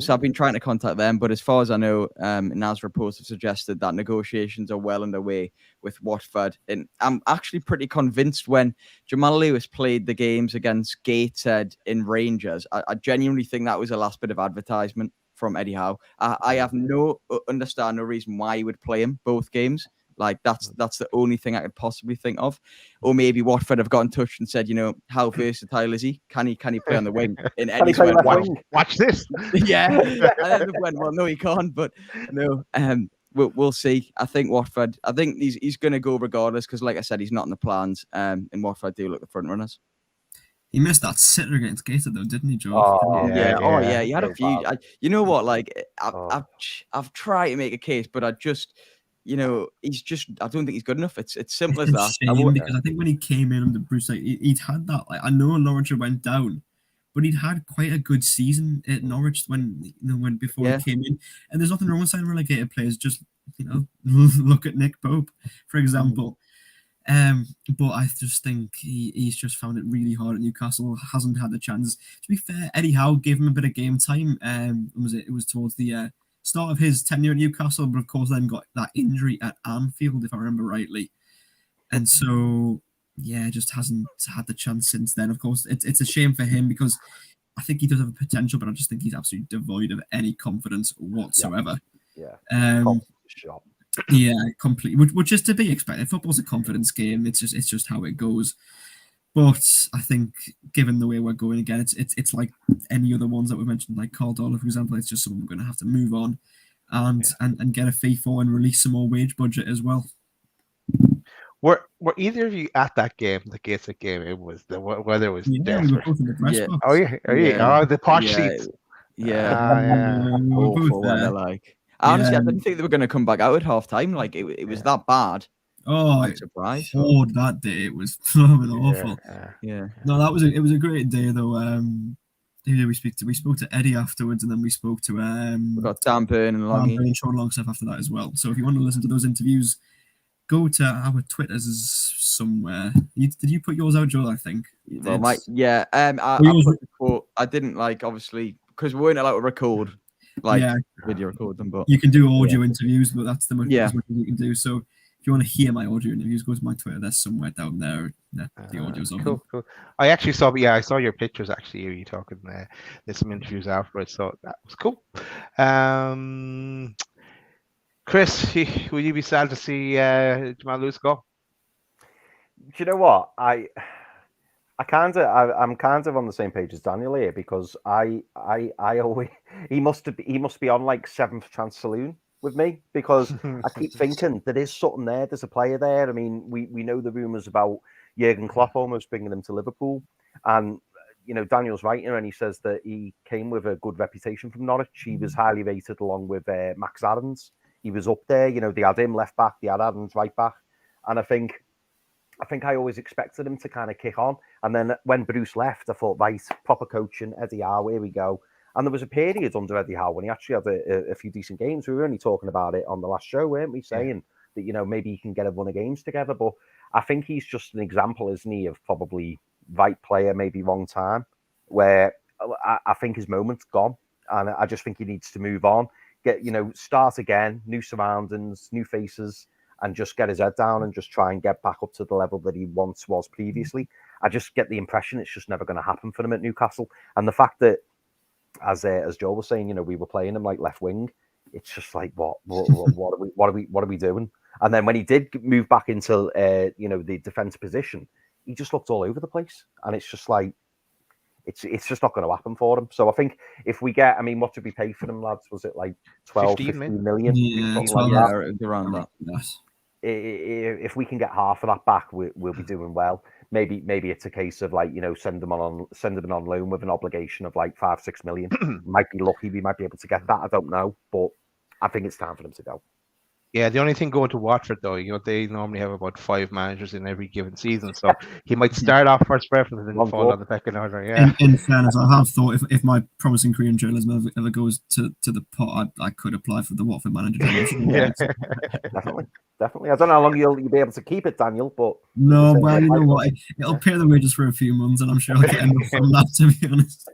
So I've been trying to contact them, but as far as I know, NAS reports have suggested that negotiations are well underway with Watford. And I'm actually pretty convinced when Jamal Lewis played the games against Gateshead in Rangers, I genuinely think that was a last bit of advertisement from Eddie Howe. I have no reason why he would play him both games. That's the only thing I could possibly think of. Or maybe Watford have got in touch and said, how versatile is he? Can he play on the wing? In Eddie's watch this. Yeah. And then they went, well, no, he can't. But no, we'll see. I think Watford. I think he's going to go regardless because, like I said, he's not in the plans. And Watford do look the front runners. He missed that sitter against Gateshead, though, didn't he, Joe? Oh, yeah. He had a few. You know what? I've tried to make a case, but I just. I don't think he's good enough. It's simple as that. Because I think when he came in under Bruce, he'd had that. I know Norwich went down, but he'd had quite a good season at Norwich when before he came in. And there's nothing wrong with signing relegated players. Just look at Nick Pope, for example. But I just think he's just found it really hard at Newcastle. Hasn't had the chance. To be fair, Eddie Howe gave him a bit of game time. It was towards the start of his tenure at Newcastle, but of course then got that injury at Anfield, if I remember rightly. And so, just hasn't had the chance since then. Of course, it's a shame for him because I think he does have a potential, but I just think he's absolutely devoid of any confidence whatsoever. Yeah. Yeah, completely. Which is to be expected. Football's a confidence game. It's just how it goes. But I think, given the way we're going again, it's like any other ones that we mentioned, like Darlow, for example. It's just something we're going to have to move on and get a fee for and release some more wage budget as well. Were either of you at that game, the Gateshead game? It was the weather was desperate. We were both in the press box. Oh yeah. Oh, the posh seats. Yeah. We were both there. Honestly, I Yeah. didn't think they were going to come back out at half time. Like it was that bad. Oh, I'm surprised. poured that day. It was awful. Yeah. No, it was a great day though. Who did we speak to? We spoke to Eddie afterwards, and then we spoke to We got Dan Burn and Dan Longy. Burn and Sean Longstaff after that as well. So if you want to listen to those interviews, go to our Twitters somewhere. Did you put yours out, Joel? I think. Well, I yours- put the quote. I didn't like obviously because we weren't allowed to record video record them, but you can do audio interviews, but that's as much Yeah. as you can do. So if you want to hear my audio interviews, go to my Twitter. There's somewhere down there. The audio's of them. Cool. I actually saw, I saw your pictures actually. You talking. There's some interviews afterwards, so that was cool. Chris, will you be sad to see Jamal Lewis go? Do you know what? I'm kind of on the same page as Daniel here, because I always he must be on like Seventh Chance Saloon with me, because I keep thinking there is something there. There's a player there. I mean, we know the rumours about Jurgen Klopp almost bringing him to Liverpool, and Daniel's right here, and he says that he came with a good reputation from Norwich. He was highly rated along with Max Aarons. He was up there. They had him left back, they had Aarons right back, and I think I always expected him to kind of kick on. And then when Bruce left, I thought, right, proper coaching, Eddie Howe, here we go. And there was a period under Eddie Howe when he actually had a few decent games. We were only talking about it on the last show, weren't we? Saying that, maybe he can get a run of games together. But I think he's just an example, isn't he, of probably right player, maybe wrong time, where I think his moment's gone. And I just think he needs to move on, start again, new surroundings, new faces, and just get his head down and just try and get back up to the level that he once was previously. I just get the impression it's just never going to happen for him at Newcastle. And the fact that, as Joel was saying, we were playing him like left wing, it's just like, what are we doing? And then when he did move back into the defensive position, he just looked all over the place, and it's just like it's just not going to happen for him. So I think if we get, what did we pay for them, lads? Was it like 12, 15 million? Yeah, around that. Yes. If we can get half of that back, we'll be doing well. Maybe it's a case of like, send them on loan with an obligation of like 5-6 million. Might be lucky, we might be able to get that. I don't know, but I think it's time for them to go. Yeah, the only thing going to Watford though, they normally have about 5 managers in every given season, so he might start off first preference and then fall on the pecking order. Yeah. In fairness, I have thought if my promising Korean journalism ever goes to the pot, I could apply for the Watford manager. Yeah. Definitely. I don't know how long you'll be able to keep it, Daniel, but no, well, you know what? It'll pay the wages for a few months, and I'm sure I'll get enough from that, to be honest.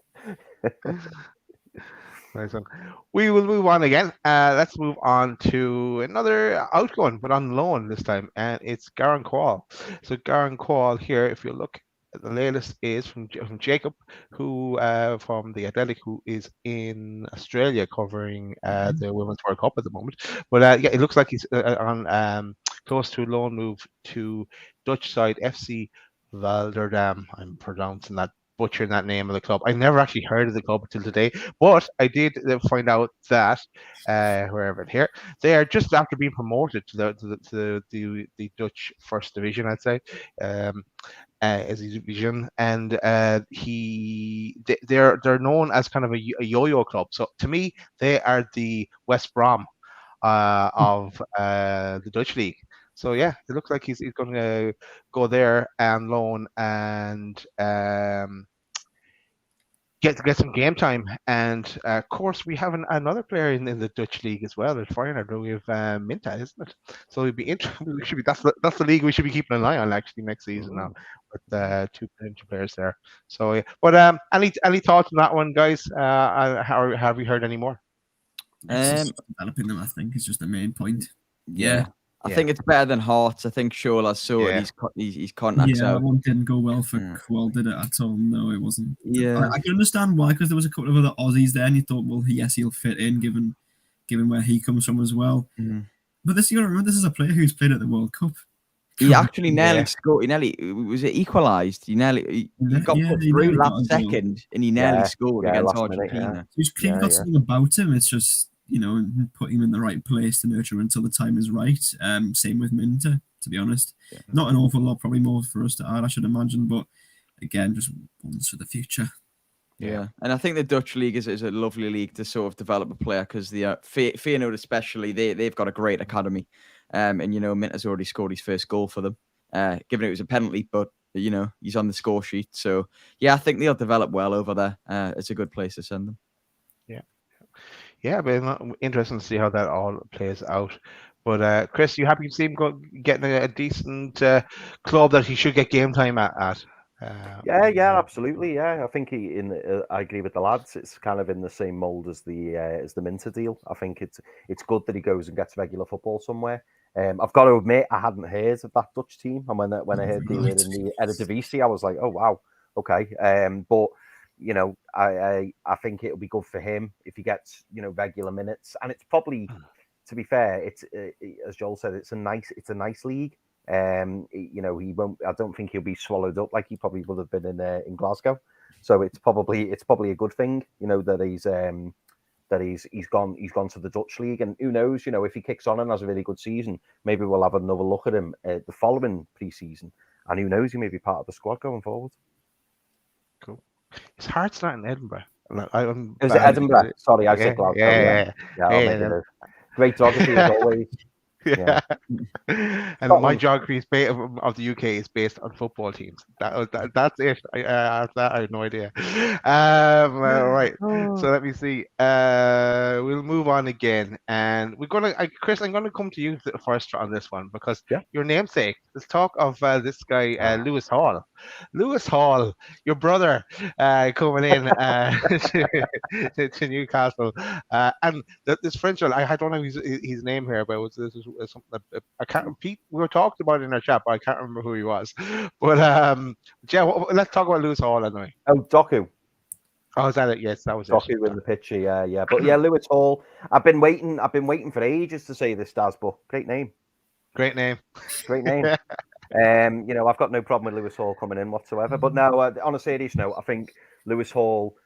Nice one. We will move on again. Let's move on to another outgoing, but on loan this time, and it's Garen Kuol. So Garen Kuol here, if you look, the latest is from Jacob, who from the Athletic, who is in Australia covering the Women's World Cup at the moment. But it looks like he's on close to a loan move to Dutch side FC Valderdam. I'm pronouncing that, butchering that name of the club. I never actually heard of the club until today, but I did find out that wherever here they are just after being promoted to the Dutch First Division, I'd say, as a division, and they're known as kind of a yo-yo club. So to me, they are the West Brom of the Dutch league. So yeah, it looks like he's going to go there and loan and get some game time. And of course, we have another player in the Dutch league as well. At Feyenoord, we have Minta, isn't it? So it'd be interesting. We should be that's the league we should be keeping an eye on actually next season now, with 2 potential players there. So yeah, but any thoughts on that one, guys? Have we heard any more? Developing them, I think, is just the main point. Yeah. I think it's better than Hearts. I think Shaw has sorted his contacts out. That one didn't go well for Kuol, did it at all? No, it wasn't. Yeah, I can understand why, because there was a couple of other Aussies there, and you thought, well, yes, he'll fit in given where he comes from as well. But you got to remember, this is a player who's played at the World Cup. He actually nearly scored. Was it equalised? He got put through last second, and he nearly scored against Argentina. He's clearly got something about him. It's just, put him in the right place to nurture until the time is right. Same with Minta, to be honest. Not an awful lot, probably more for us to add, I should imagine. But again, just ones for the future. Yeah, and I think the Dutch league is a lovely league to sort of develop a player because the Feyenoord especially they've got a great academy, and Minter's already scored his first goal for them, given it was a penalty, but he's on the score sheet. So yeah, I think they'll develop well over there. It's a good place to send them. Yeah, but interesting to see how that all plays out. But Chris, you happy to see him getting a decent club that he should get game time at? Yeah, absolutely. Yeah, I think I agree with the lads. It's kind of in the same mold as the Minter deal. I think it's good that he goes and gets regular football somewhere. I've got to admit, I hadn't heard of that Dutch team, and when I heard they were in the Eredivisie, I was like, oh wow, okay. But I think it'll be good for him if he gets regular minutes, and it's probably, to be fair, it's as Joel said, it's a nice league. He won't. I don't think he'll be swallowed up like he probably would have been in Glasgow. So it's probably a good thing, that he's gone to the Dutch league, and who knows, if he kicks on and has a really good season, maybe we'll have another look at him the following pre-season, and who knows, he may be part of the squad going forward. Cool. His heart's not in Edinburgh. Is it Edinburgh? Sorry, I said Glasgow. Yeah. I'll make it. Great geography as always. Yeah. And my geography of the UK is based on football teams. That's it. After that, I have no idea. Right. So let me see. We'll move on again, and we're gonna. Chris, I'm gonna come to you first on this one because your namesake. Let's talk of this guy, Lewis Hall. Lewis Hall, your brother, coming in to Newcastle, and this French. I don't know his name here, but this is something that I can't. Pete, we were talked about in our chat, but I can't remember who he was. But let's talk about Lewis Hall anyway. Oh, Doku. Oh, is that it? Yes, that was Doku in the picture. Yeah. But yeah, Lewis Hall. I've been waiting for ages to say this, Daz, but great name. Great name. I've got no problem with Lewis Hall coming in whatsoever. But now, on a serious note, I think Lewis Hall.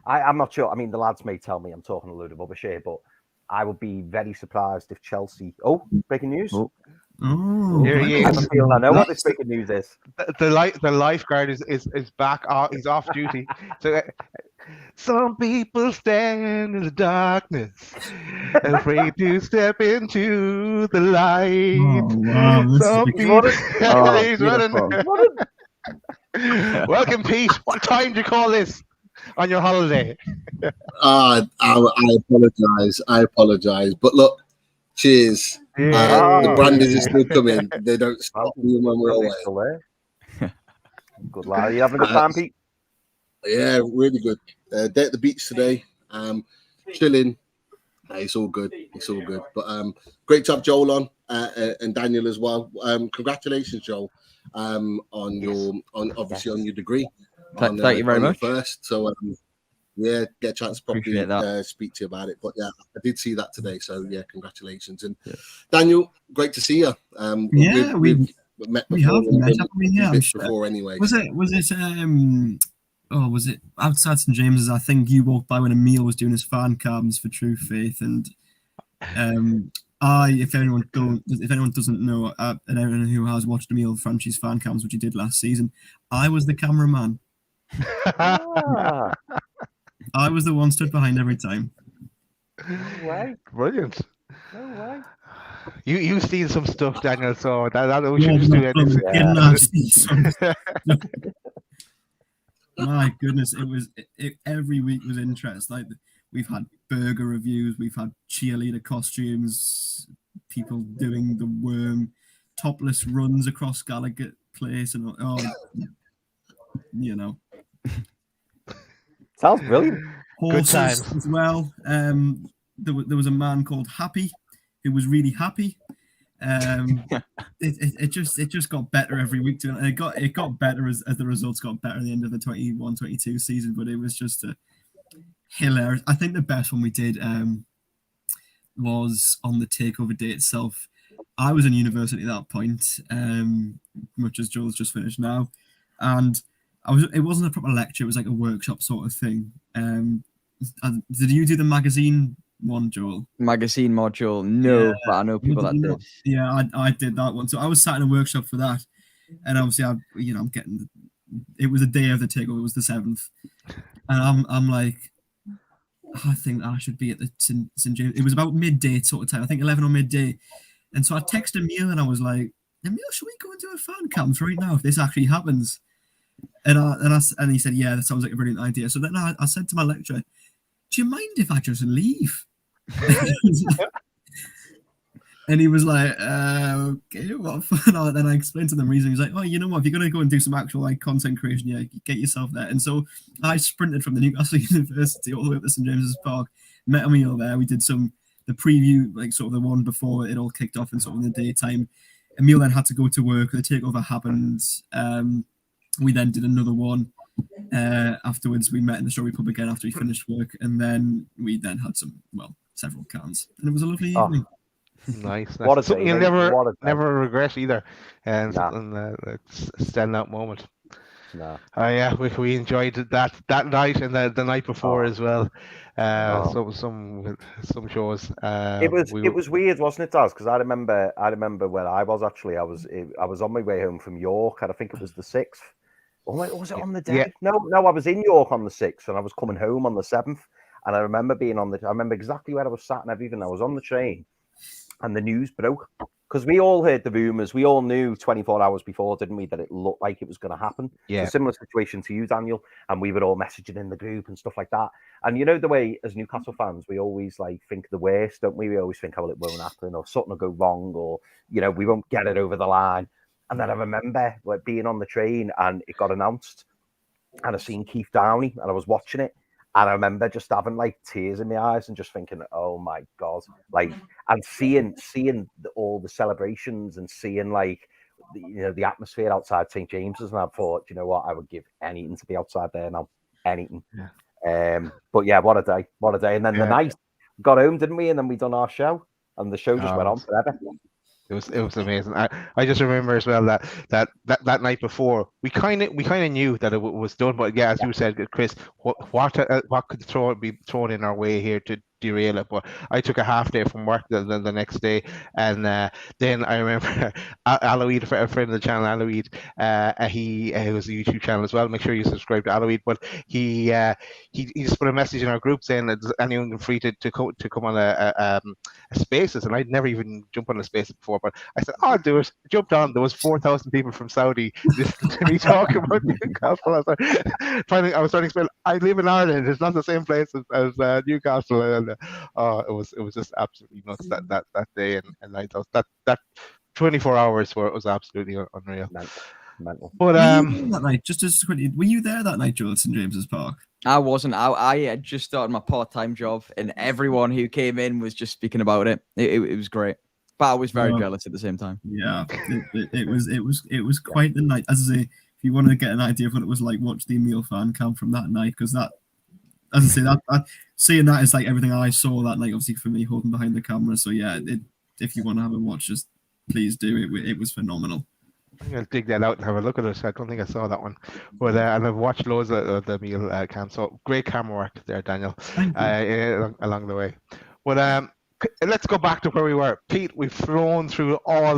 I'm not sure. I mean, the lads may tell me I'm talking a load of rubbish here, but I would be very surprised if Chelsea. Oh, breaking news! Oh, here he is. I know what this breaking news is. The lifeguard is back. He's off duty. So, some people stand in the darkness, afraid to step into the light. Oh, wow! Some people. He's running. Welcome, Pete. What time do you call this on your holiday? I apologize. But look, cheers. The brandies are still coming. They don't stop even when we're away. Good lad. You having a good time, Pete? Yeah, really good. Day at the beach today. Chilling. It's all good. But great to have Joel on and Daniel as well. Congratulations, Joel, on your degree. Thank you very much. First, so get a chance to properly speak to you about it. But yeah, I did see that today. So yeah, congratulations. And Daniel, great to see you. We've met before. Before anyway. Was it outside St James's? I think you walked by when Emil was doing his fan cams for True Faith, and if anyone doesn't know, and anyone who has watched Emil Franchi's fan cams, which he did last season, I was the cameraman. I was the one stood behind every time. No way. Brilliant. No way. You've seen some stuff, Daniel. So that we should just do it. My goodness, every week was interest. Like, we've had burger reviews, we've had cheerleader costumes, people doing the worm, topless runs across Gallagher Place, and Sounds brilliant. Horses as well. There was a man called Happy who was really happy. It just got better every week. It got better as the results got better at the end of the 21-22 season. But it was just hilarious. I think the best one we did was on the takeover day itself. I was in university at that point, much as Joel's just finished now, and it wasn't a proper lecture. It was like a workshop sort of thing. Did you do the magazine one, Joel? Magazine module? No, but I know people that did. Yeah, I did that one. So I was sat in a workshop for that, and obviously, I'm getting. It was the day of the takeover. It was the 7th, And I'm like, I think I should be at the St. James. It was about midday sort of time. I think 11 or midday. And so I texted Emil and I was like, Emil, should we go and do a fan camp right now if this actually happens? And he said, yeah, that sounds like a brilliant idea. So then I said to my lecturer, do you mind if I just leave? And he was like, okay, what fun. And then I explained to them the reason. He's like, oh, you know what? If you're going to go and do some actual like content creation, yeah, get yourself there. And so I sprinted from the Newcastle University all the way up to St. James's Park, met Emil there. We did the preview, like sort of the one before it all kicked off in sort of in the daytime. Emil then had to go to work. The takeover happened. We then did another one. Afterwards, we met in the Strawberry Pub again after we finished work. And then we then had several cans. And it was a lovely evening. Nice. What a Something day, you'll mate. never regret either. And Nah. something standout moment. No. Yeah, we enjoyed that night and the night before as well. Some shows. It was weird, wasn't it, Daz? Because I remember where I was actually. I was on my way home from York, and I think it was the 6th. Or was it on the day? Yeah. No, I was in York on the 6th, and I was coming home on the 7th. And I remember I remember exactly where I was sat and everything. I was on the train, and the news broke. Because we all heard the rumours. We all knew 24 hours before, didn't we, that it looked like it was going to happen. Yeah. It's a similar situation to you, Daniel. And we were all messaging in the group and stuff like that. And you know the way, as Newcastle fans, we always like think the worst, don't we? We always think, oh, it won't happen, or something will go wrong, or, you know, we won't get it over the line. And then I remember like being on the train and it got announced. And I seen Keith Downey and I was watching it. And I remember just having like tears in my eyes and just thinking, oh my God, like, and seeing all the celebrations and seeing like, the atmosphere outside St. James's. And I thought, you know what, I would give anything to be outside there now, anything. Yeah. But yeah, what a day. And then the night got home, didn't we? And then we done our show and the show just went on forever. It was amazing. I just remember as well that night before we kind of knew that it was done, but yeah, as you said, Chris, what could be thrown in our way here to derail it? But I took a half day from work the next day, and then I remember Aloid, a friend of the channel, Aloid, he was a YouTube channel as well. Make sure you subscribe to Aloid. But he just put a message in our group saying that anyone free to come on a Spaces, and I'd never even jumped on a Spaces before. But I said, I'll do it. I jumped on. There was 4,000 people from Saudi listening to me talk about Newcastle. I was trying to explain. I live in Ireland. It's not the same place as Newcastle. And it was just absolutely nuts that day and night. That 24 hours was absolutely unreal. Mental. But But were you that night? Just quickly, were you there that night, Joel, at St. James's Park? I wasn't. I had just started my part-time job, and everyone who came in was just speaking about it. It was great, but I was very jealous at the same time. Yeah, it was quite the night. As I say, if you want to get an idea of what it was like, watch the Emil fan camp from that night, because that, as I say, that seeing that is like everything I saw that night. Obviously, for me holding behind the camera. So yeah, if you want to have a watch, just please do. It was phenomenal. I'm going to dig that out and have a look at it. I don't think I saw that one. But and I've watched loads of the meal camp. So great camera work there, Daniel, along the way. But let's go back to where we were. Pete, we've flown through all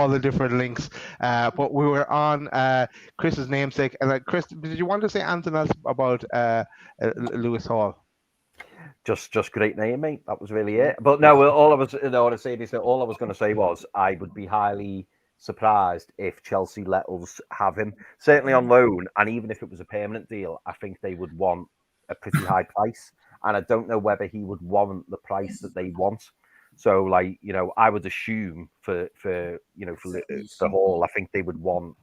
the different links, but we were on Chris's namesake. And Chris, did you want to say anything else about Lewis Hall? Just great name, mate. That was really it. But no, all I was going to say was I would be highly surprised if Chelsea let us have him, certainly on loan, and even if it was a permanent deal, I think they would want a pretty high price, and I don't know whether he would warrant the price that they want. So, like, I would assume for Hall, I think they would want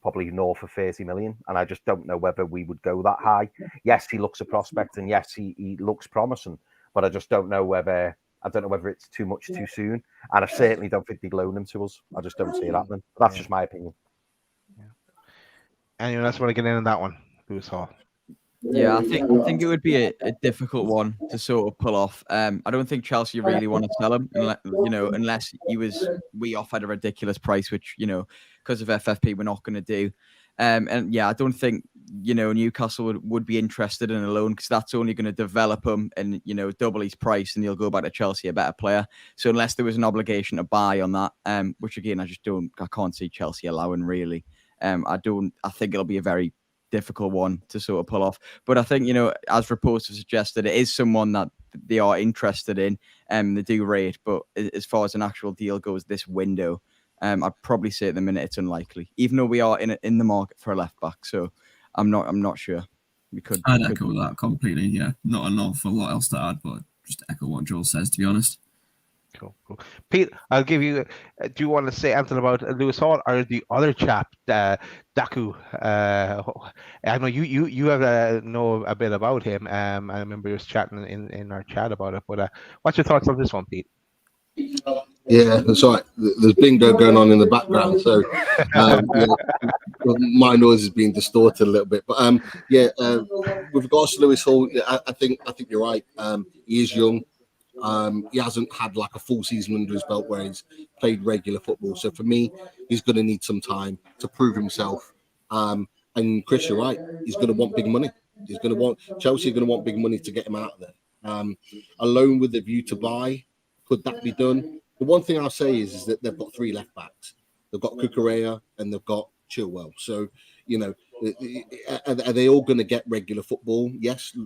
probably north of 30 million, and I just don't know whether we would go that high. Yes, he looks a prospect, and yes, he looks promising, but I just don't know whether it's too much too soon, and I certainly don't think they'd loan him to us. I just don't see it happening. That's just my opinion. Yeah. Anyone else want to get in on that one? Lewis Hall. Yeah, I think it would be a difficult one to sort of pull off. I don't think Chelsea really want to sell him, unless we offered a ridiculous price, which because of FFP we're not going to do. And yeah, I don't think Newcastle would be interested in a loan, because that's only going to develop him and double his price, and he'll go back to Chelsea a better player. So unless there was an obligation to buy on that, which again I can't see Chelsea allowing really. I think it'll be a very difficult one to sort of pull off. But I think, as reports have suggested, it is someone that they are interested in, and they do rate. But as far as an actual deal goes this window, I'd probably say at the minute it's unlikely, even though we are in the market for a left back. So I'm not sure. I'd echo that completely. Yeah, not an awful lot else to add, but just echo what Joel says, to be honest. Cool. Pete, I'll give you. Do you want to say anything about Lewis Hall or the other chap, Daku? I know you have know a bit about him. I remember you was chatting in our chat about it. But what's your thoughts on this one, Pete? Yeah, that's right. There's bingo going on in the background, so my noise is being distorted a little bit. But with regards to Lewis Hall, I think you're right. He is young. He hasn't had like a full season under his belt where he's played regular football. So for me, he's going to need some time to prove himself. And Chris, you're right. He's going to want big money. Chelsea are going to want big money to get him out of there. A loan with a view to buy. Could that be done? The one thing I'll say is that they've got 3 left backs. They've got Kukurea and they've got Chilwell. So, are they all going to get regular football? Yes.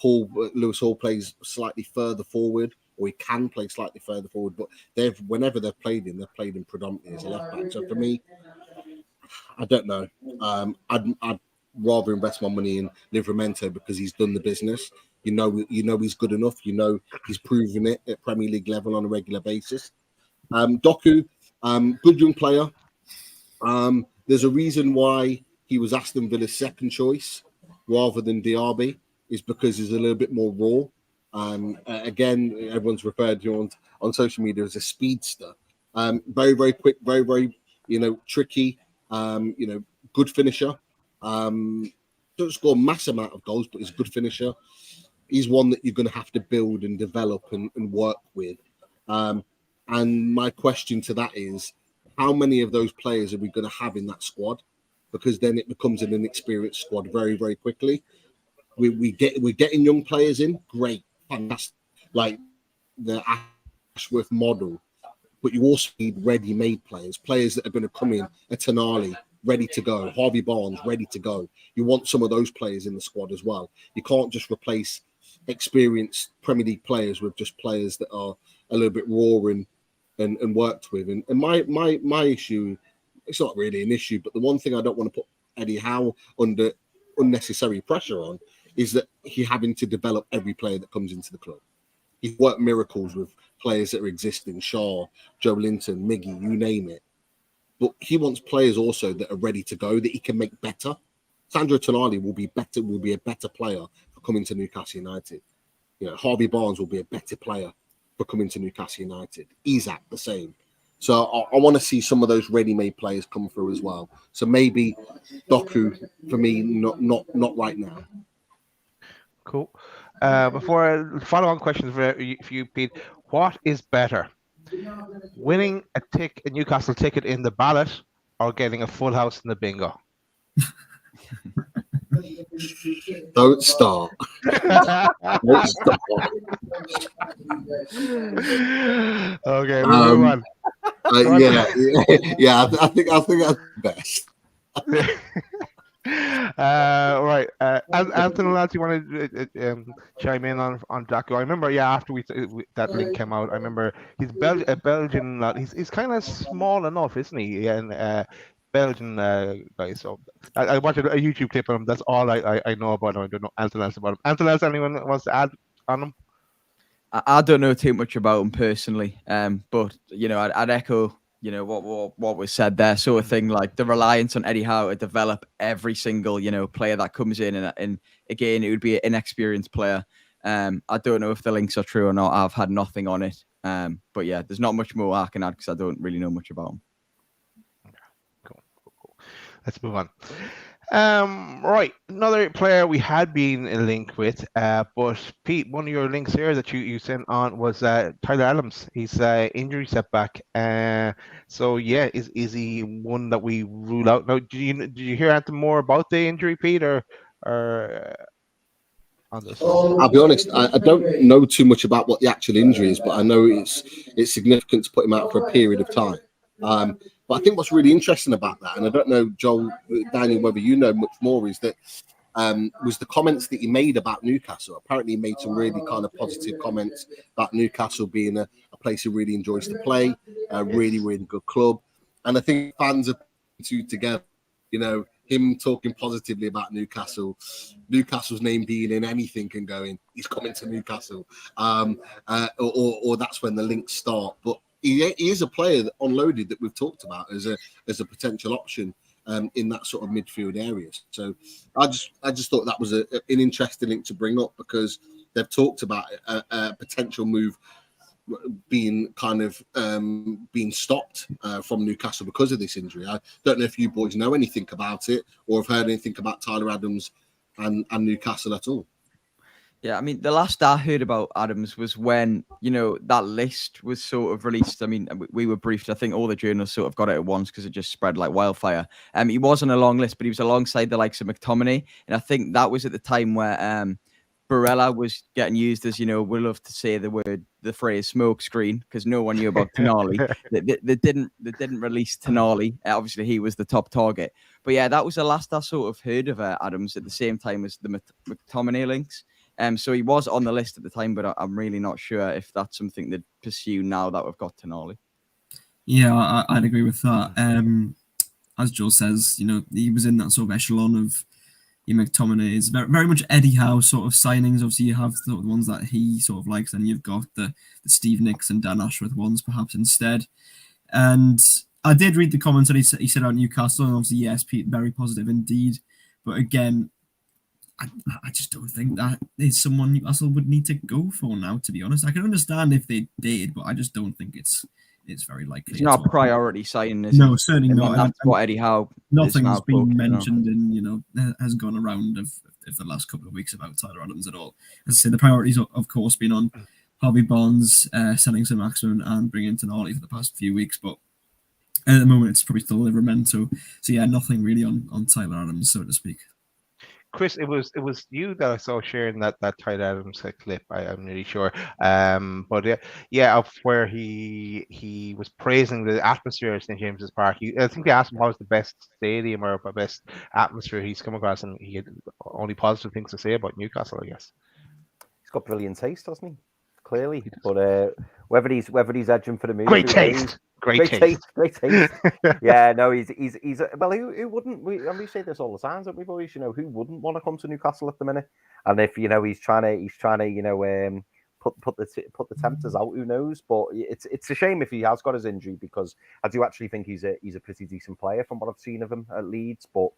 Lewis Hall plays slightly further forward, or he can play slightly further forward. But whenever they've played him predominantly as a left back. So for me, I don't know. I'd rather invest my money in Livramento because he's done the business. You know he's good enough. He's proven it at Premier League level on a regular basis. Doku, good young player. There's a reason why he was Aston Villa's second choice rather than Diaby, is because he's a little bit more raw. Again, everyone's referred to on social media as a speedster. Very, very quick, very, very, tricky, good finisher. Doesn't score a mass amount of goals, but he's a good finisher. He's one that you're going to have to build and develop and work with. And my question to that is, how many of those players are we going to have in that squad? Because then it becomes an inexperienced squad very, very quickly. We're getting young players in, great, fantastic, like the Ashworth model. But you also need ready-made players that are going to come in, a Tonali, ready to go, Harvey Barnes, ready to go. You want some of those players in the squad as well. You can't just replace experienced Premier League players with just players that are a little bit raw and worked with. And my issue, it's not really an issue, but the one thing I don't want to put Eddie Howe under unnecessary pressure on is that he's having to develop every player that comes into the club. He's worked miracles with players that are existing, Shaw, Joe Linton, Miggy, you name it. But he wants players also that are ready to go, that he can make better. Sandro Tonali will be a better player for coming to Newcastle United. Harvey Barnes will be a better player for coming to Newcastle United. Isak, the same. So I want to see some of those ready-made players come through as well. So maybe Doku, for me, not right now. Cool. Before follow-on questions for you, Pete, what is better, winning a Newcastle ticket in the ballot or getting a full house in the bingo? Don't start. Don't start. Okay, we'll move on. Yeah. I think that's best. Right. Anthony, lads, you want to chime in on Daku? I remember, after that link came out, I remember he's a Belgian lad. He's kind of small enough, isn't he? And Belgian guy. So I watched a YouTube clip of him. That's all I know about him. I don't know anything else about him. Anything else anyone wants to add on him? I don't know too much about him personally, but I'd echo what was said there, sort of thing, like the reliance on Eddie Howe to develop every single player that comes in, and again it would be an inexperienced player. I don't know if the links are true or not. I've had nothing on it, but yeah, there's not much more I can add because I don't really know much about him. Cool. Let's move on. Right, another player we had been linked with, but Pete, one of your links here that you sent on was Tyler Adams. He's injury setback. So yeah, is he one that we rule out? Now, did you hear anything more about the injury, Pete, or on this? I'll be honest, I don't know too much about what the actual injury is, but I know it's significant to put him out for a period of time. But But I think what's really interesting about that, and I don't know, Joel, Daniel, whether you know much more, is that was the comments that he made about Newcastle. Apparently, he made some really kind of positive comments about Newcastle being a place he really enjoys to play, a really, really good club. And I think fans are two together, you know, him talking positively about Newcastle, Newcastle's name being in anything and going, he's coming to Newcastle, or that's when the links start. But he is a player that unloaded that we've talked about as a potential option in that sort of midfield area. So I just thought that was an interesting link to bring up, because they've talked about a potential move being kind of being stopped from Newcastle because of this injury. I don't know if you boys know anything about it or have heard anything about Tyler Adams and Newcastle at all. Yeah, I mean, the last I heard about Adams was when, you know, that list was sort of released. I mean, we were briefed. I think all the journalists sort of got it at once because it just spread like wildfire. He wasn't a long list, but he was alongside the likes of McTominay. And I think that was at the time where Barella was getting used as, you know, we love to say the phrase smoke screen, because no one knew about Tonali. they didn't release Tonali. Obviously, he was the top target. But yeah, that was the last I sort of heard of Adams at the same time as the McTominay links. So he was on the list at the time, but I'm really not sure if that's something they'd pursue now that we've got Tonali. Yeah, I'd agree with that. As Joel says, you know, he was in that sort of echelon of McTominay. Is very much Eddie Howe sort of signings. Obviously, you have the ones that he sort of likes, and you've got the Steve Nicks and Dan Ashworth ones perhaps instead. And I did read the comments that he said about Newcastle, and obviously, yes, Pete, very positive indeed. But again, I just don't think that is someone Newcastle would need to go for now, to be honest. I can understand if they did, but I just don't think it's very likely. It's not a priority signing, is no, it? certainly And not. That's what Eddie Howe. Nothing's been mentioned in, you know, has gone around of the last couple of weeks about Tyler Adams at all. As I say, the priorities, of course, been on Harvey Barnes, selling Saint-Maximin and bringing Tonali for the past few weeks, but at the moment it's probably still Livramento. So yeah, nothing really on Tyler Adams, so to speak. Chris, it was you that I saw sharing that Tyler Adams clip. I'm really sure. But yeah, of where he was praising the atmosphere at St James's Park. I think they asked him what was the best stadium or the best atmosphere he's come across, and he had only positive things to say about Newcastle, I guess. He's got brilliant taste, doesn't he? Clearly, but whether he's edging for the move, Great taste. Great taste. Yeah, no, he's well. Who wouldn't? We say this all the time, don't we, boys? You know, who wouldn't want to come to Newcastle at the minute? And if you know he's trying to you know put the tempters out, who knows? But it's a shame if he has got his injury, because I do actually think he's a pretty decent player from what I've seen of him at Leeds. But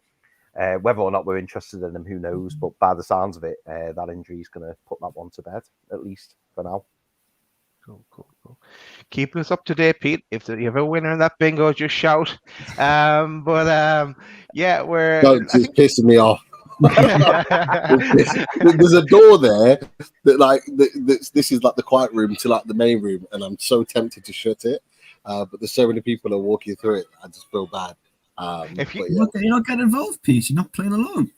whether or not we're interested in him, who knows? But by the sounds of it, that injury is going to put that one to bed, at least for now. Cool. Keep us up to date, Pete. If you have a winner in that bingo, just shout. Yeah, It's pissing me off. There's a door there that this is like the quiet room to like the main room, and I'm so tempted to shut it, but there's so many people are walking through it. I just feel bad. You're not getting involved, Pete. You're not playing alone.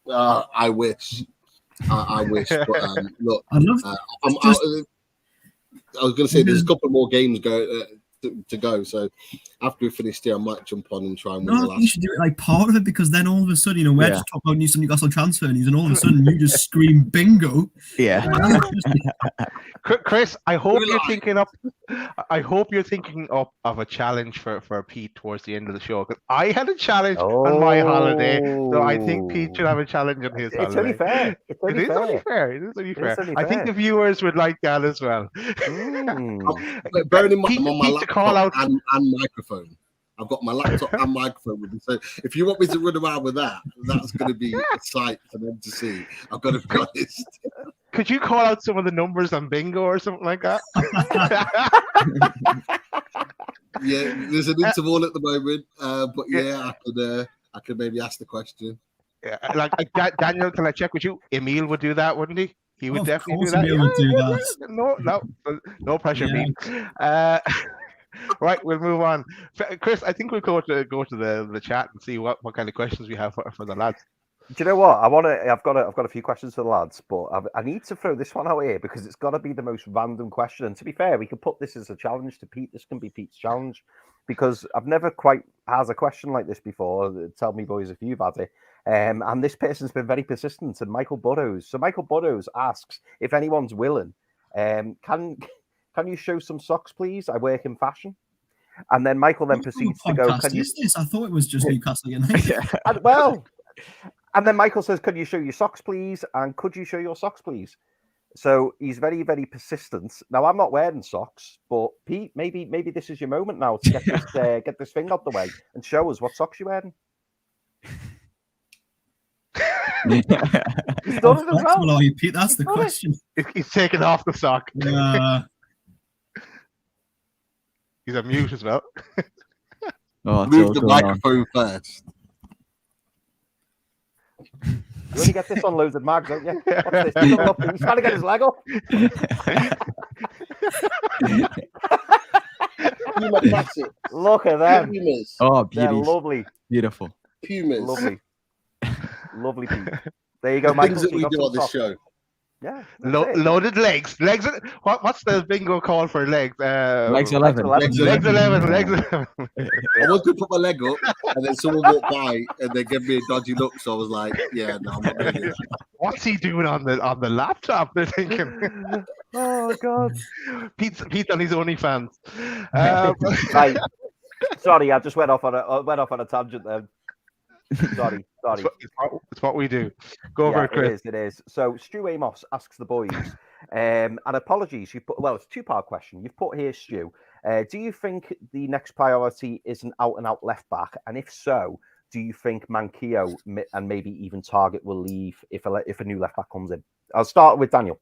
I wish. I wish. But look, I'd love I was going to say there's a couple more games to go. So after we finish here, I might jump on and try and win the last. You should do it like part of it, because then all of a sudden, you know, we're just talking about Newcastle transfer news, and all of a sudden you just scream bingo. Yeah. Chris, I hope you're thinking up of a challenge for Pete towards the end of the show, because I had a challenge on my holiday, so I think Pete should have a challenge on his holiday. It's only fair. It is only fair. I think the viewers would like that as well. Bearing in mind, I'm on my laptop and microphone. I've got my laptop and microphone with me. So if you want me to run around with that, that's going to be a sight for them to see. I've got to be honest. Could you call out some of the numbers on bingo or something like that? Yeah, there's an interval at the moment, but yeah, I could maybe ask the question. Yeah, like Daniel, can I check with you? Emil would do that, wouldn't he? He would definitely do that. Emil would do that. No pressure, Emil. Right, we'll move on. Chris, I think we'll go to the chat and see what kind of questions we have for the lads. Do you know what? I've got a few questions for the lads, but I need to throw this one out here because it's got to be the most random question. And to be fair, we could put this as a challenge to Pete. This can be Pete's challenge. because I've never quite asked a question like this before. Tell me, boys, if you've had it. And this person's been very persistent. And Michael Burrows. So Michael Burrows asks if anyone's willing, can you show some socks, please? I work in fashion. And then Michael then proceeds to go. Can you... is this? I thought it was just Newcastle United. And then Michael says, "Could you show your socks, please? And could you show your socks, please?" So he's very, very persistent. Now I'm not wearing socks, but Pete, maybe this is your moment now to get this thing out the way and show us what socks you're wearing. He's done it as well. Are you, Pete? That's the question. He's taken off the sock. He's on mute as well. Move the microphone first. You only get this on loads of mags, don't you? What's this? He's trying to get his leg up. Look at them. Pumas. Oh, They're lovely. Beautiful. Pumas. Lovely Pete. There you go, Michael. Things that we do on this show. Yeah. Loaded legs. What's the bingo call for legs? Legs 11. Legs 11. I was going to put my leg up, and then someone walked by, and they gave me a dodgy look. So I was like, "Yeah, no, I'm not going to do that." What's he doing on the laptop? They're thinking. Oh God. Pete's on his OnlyFans. Right. Sorry, I just went off on a tangent there. Sorry. It's what we do. Go for it, Chris. It is. So Stu Amos asks the boys, and apologies, it's a two-part question. You've put here, Stu. Do you think the next priority is an out-and-out left back? And if so, do you think Manquillo and maybe even Target will leave if a new left back comes in? I'll start with Daniel.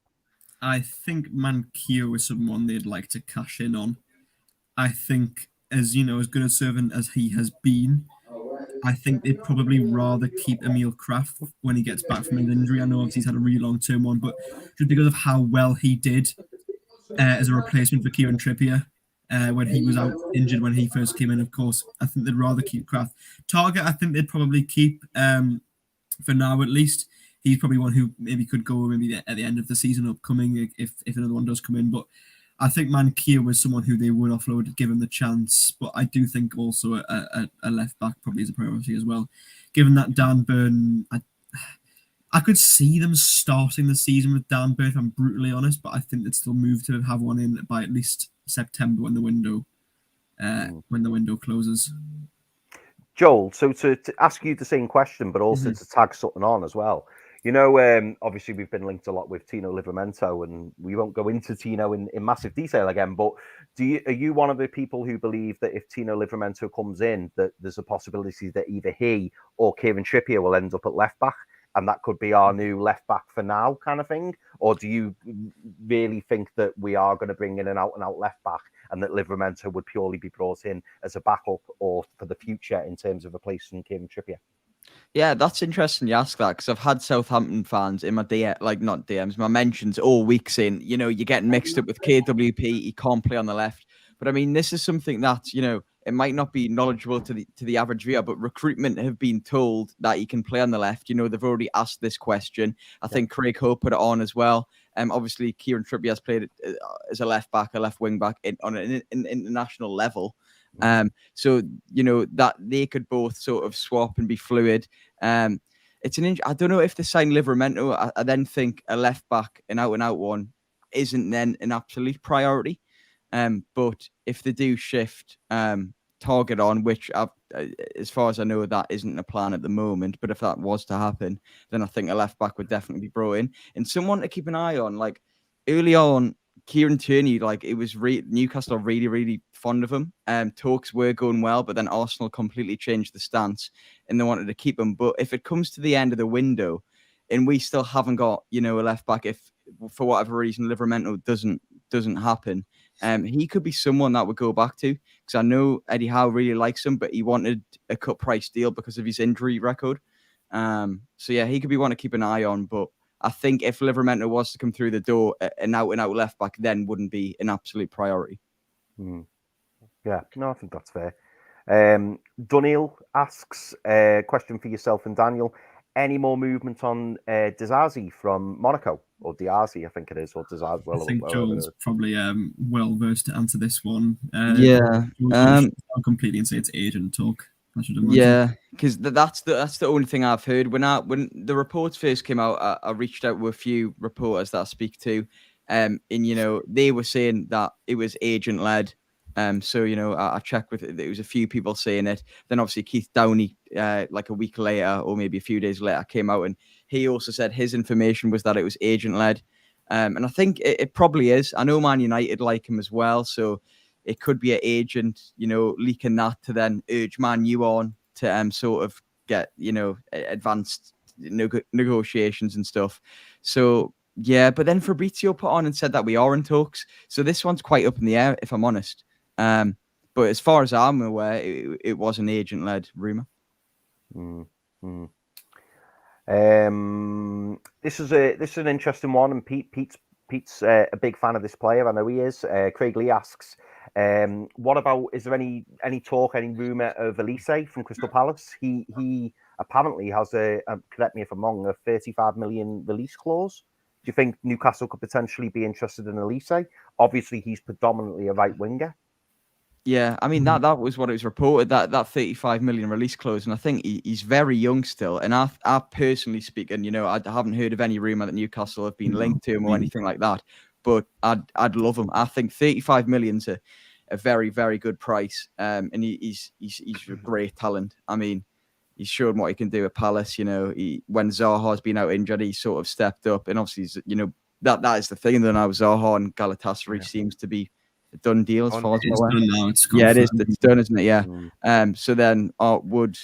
I think Manquillo is someone they'd like to cash in on. I think, as good a servant as he has been, I think they'd probably rather keep Emil Kraft when he gets back from an injury. I know obviously he's had a really long-term one, but just because of how well he did as a replacement for Kieran Trippier when he was out injured when he first came in, of course, I think they'd rather keep Kraft. Target, I think they'd probably keep for now at least. He's probably one who maybe could go maybe at the end of the season upcoming if another one does come in, but I think Manquillo was someone who they would offload, give him the chance. But I do think also a left back probably is a priority as well. Given that Dan Burn, I could see them starting the season with Dan Burn, if I'm brutally honest, but I think they'd still move to have one in by at least September when the window closes. Joel, so to ask you the same question, but also to tag something on as well. Obviously we've been linked a lot with Tino Livramento, and we won't go into Tino in massive detail again, but are you one of the people who believe that if Tino Livramento comes in, that there's a possibility that either he or Kieran Trippier will end up at left back, and that could be our new left back for now kind of thing? Or do you really think that we are going to bring in an out-and-out left back and that Livramento would purely be brought in as a backup or for the future in terms of replacing Kieran Trippier? Yeah, that's interesting you ask that, because I've had Southampton fans in my not DMs, my mentions all week saying, you're getting mixed up with KWP, he can't play on the left. But I mean, this is something that, it might not be knowledgeable to the average viewer, but recruitment have been told that he can play on the left. They've already asked this question. I think Craig Hope put it on as well. Obviously, Kieran Trippier has played as a left back, a left wing back on an international level. So that they could both sort of swap and be fluid. I don't know if they sign Livramento. I then think a left back, an out and out one, isn't then an absolute priority. But if they do shift Target on, which as far as I know, that isn't a plan at the moment. But if that was to happen, then I think a left back would definitely be brought in, and someone to keep an eye on. Like early on, Kieran Tierney, it was Newcastle are really, really fond of him. Talks were going well, but then Arsenal completely changed the stance and they wanted to keep him. But if it comes to the end of the window and we still haven't got, a left back, if for whatever reason Livramento doesn't happen, he could be someone that would go back to, because I know Eddie Howe really likes him, but he wanted a cut price deal because of his injury record. So yeah, he could be one to keep an eye on, but I think if Livramento was to come through the door, an out-and-out left-back then wouldn't be an absolute priority. Yeah, no, I think that's fair. Dunil asks, question for yourself and Daniel. Any more movement on Dizazi from Monaco? or Diazi, I think it is, or Diaz. I think Joel's probably well versed to answer this one. Yeah. I'll completely and say it's agent talk. I should imagine. Yeah, because that's the only thing I've heard. When the reports first came out, I reached out with a few reporters that I speak to, and they were saying that it was agent led. So I checked with it. There was a few people saying it. Then obviously Keith Downey, like a week later or maybe a few days later, came out and he also said his information was that it was agent led. And I think it probably is. I know Man United like him as well, so it could be an agent, leaking that to then urge Man U on to sort of get advanced negotiations and stuff. So yeah, but then Fabrizio put on and said that we are in talks. So this one's quite up in the air, if I'm honest. But as far as I'm aware, it was an agent-led rumor. This is an interesting one, and Pete's a big fan of this player. I know he is. Craig Lee asks, what about, is there any talk, any rumor of Elise from Crystal Palace? He apparently has correct me if I'm wrong, a 35 million release clause. Do you think Newcastle could potentially be interested in Elise? Obviously, he's predominantly a right winger. Yeah, I mean that was what it was reported, that 35 million release clause, and I think he's very young still. And I personally speaking, I haven't heard of any rumor that Newcastle have been linked to him or anything like that. But I'd love him. I think 35 million's a very, very good price. And he's a great talent. I mean, he's shown what he can do at Palace. When Zaha's been out injured, he sort of stepped up, and obviously, that is the thing. Then now Zaha and Galatasaray seems to be a done deal as far as I'm aware. Yeah, it is. It's done, isn't it? Yeah. So then, would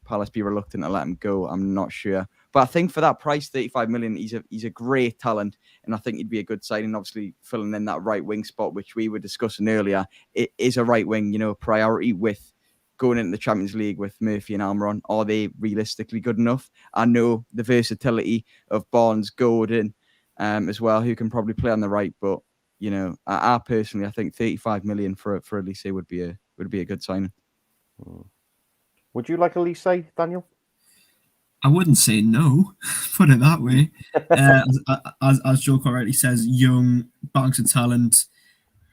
Palace be reluctant to let him go? I'm not sure, but I think for that price, 35 million, he's a great talent, and I think he'd be a good signing. Obviously, filling in that right wing spot, which we were discussing earlier, it is a right wing, priority with going into the Champions League with Murphy and Almiron. Are they realistically good enough? I know the versatility of Barnes, Gordon, as well, who can probably play on the right, but I personally, I think 35 million for Elise would be a good signing. Would you like Elise, Daniel? I wouldn't say no. Put it that way. As Joe correctly says, young, banks of talent,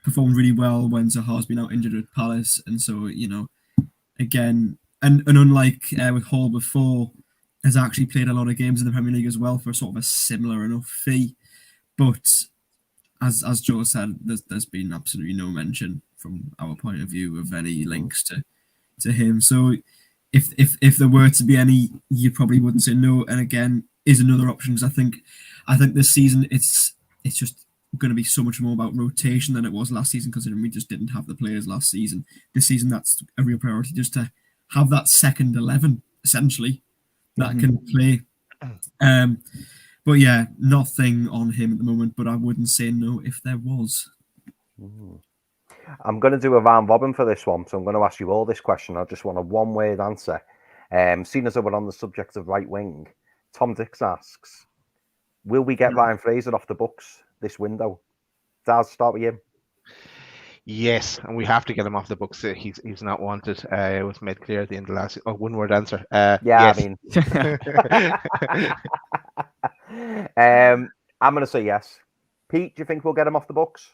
performed really well when Zaha's been out injured at Palace, and so again, and unlike with Hall before, has actually played a lot of games in the Premier League as well for sort of a similar enough fee, but. As Joe said, there's been absolutely no mention from our point of view of any links to him. So if there were to be any, you probably wouldn't say no. And again, is another option, because I think this season it's just going to be so much more about rotation than it was last season, considering we just didn't have the players last season. This season, that's a real priority, just to have that second 11 essentially that can play. But yeah, nothing on him at the moment, but I wouldn't say no if there was. I'm going to do a round robin for this one, so I'm going to ask you all this question. I just want a one-word answer. Seeing as we're on the subject of right wing, Tom Dix asks, will we get Ryan Fraser off the books this window? Daz, start with you. Yes, and we have to get him off the books. He's not wanted. It was made clear at the end of last. One-word answer. Yes. I'm going to say yes. Pete, do you think we'll get him off the books?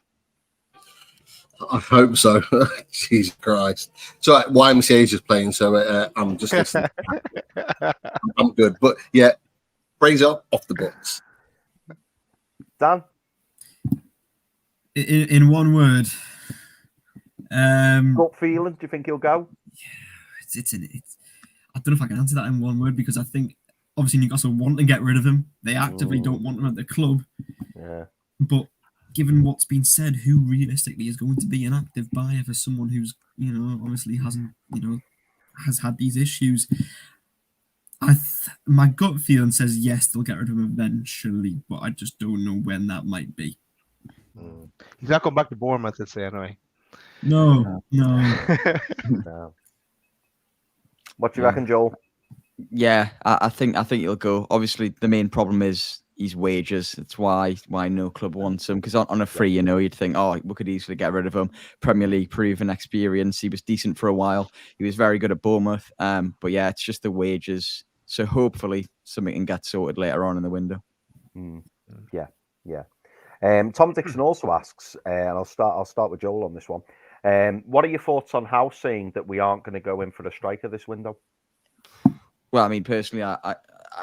I hope so. Jesus Christ. So YMCA is just playing, so I'm just listening. I'm good. But yeah, Fraser off the books. Dan? In one word. Gut feeling, do you think he'll go? Yeah, I don't know if I can answer that in one word, because I think obviously Newcastle want to get rid of him. They actively don't want him at the club. Yeah. But given what's been said, who realistically is going to be an active buyer for someone who's, obviously hasn't, has had these issues? My gut feeling says yes, they'll get rid of him eventually, but I just don't know when that might be. He's not going back to Bournemouth, let's say, anyway. No. What do you reckon, Joel? Yeah, I think he'll go. Obviously, the main problem is his wages. That's why no club wants him. Because on a free, you'd think, we could easily get rid of him. Premier League proven experience. He was decent for a while. He was very good at Bournemouth. But yeah, it's just the wages. So hopefully something can get sorted later on in the window. Yeah. Tom Dixon also asks, and I'll start with Joel on this one. What are your thoughts on House saying that we aren't going to go in for a striker this window? Well, I mean, personally, I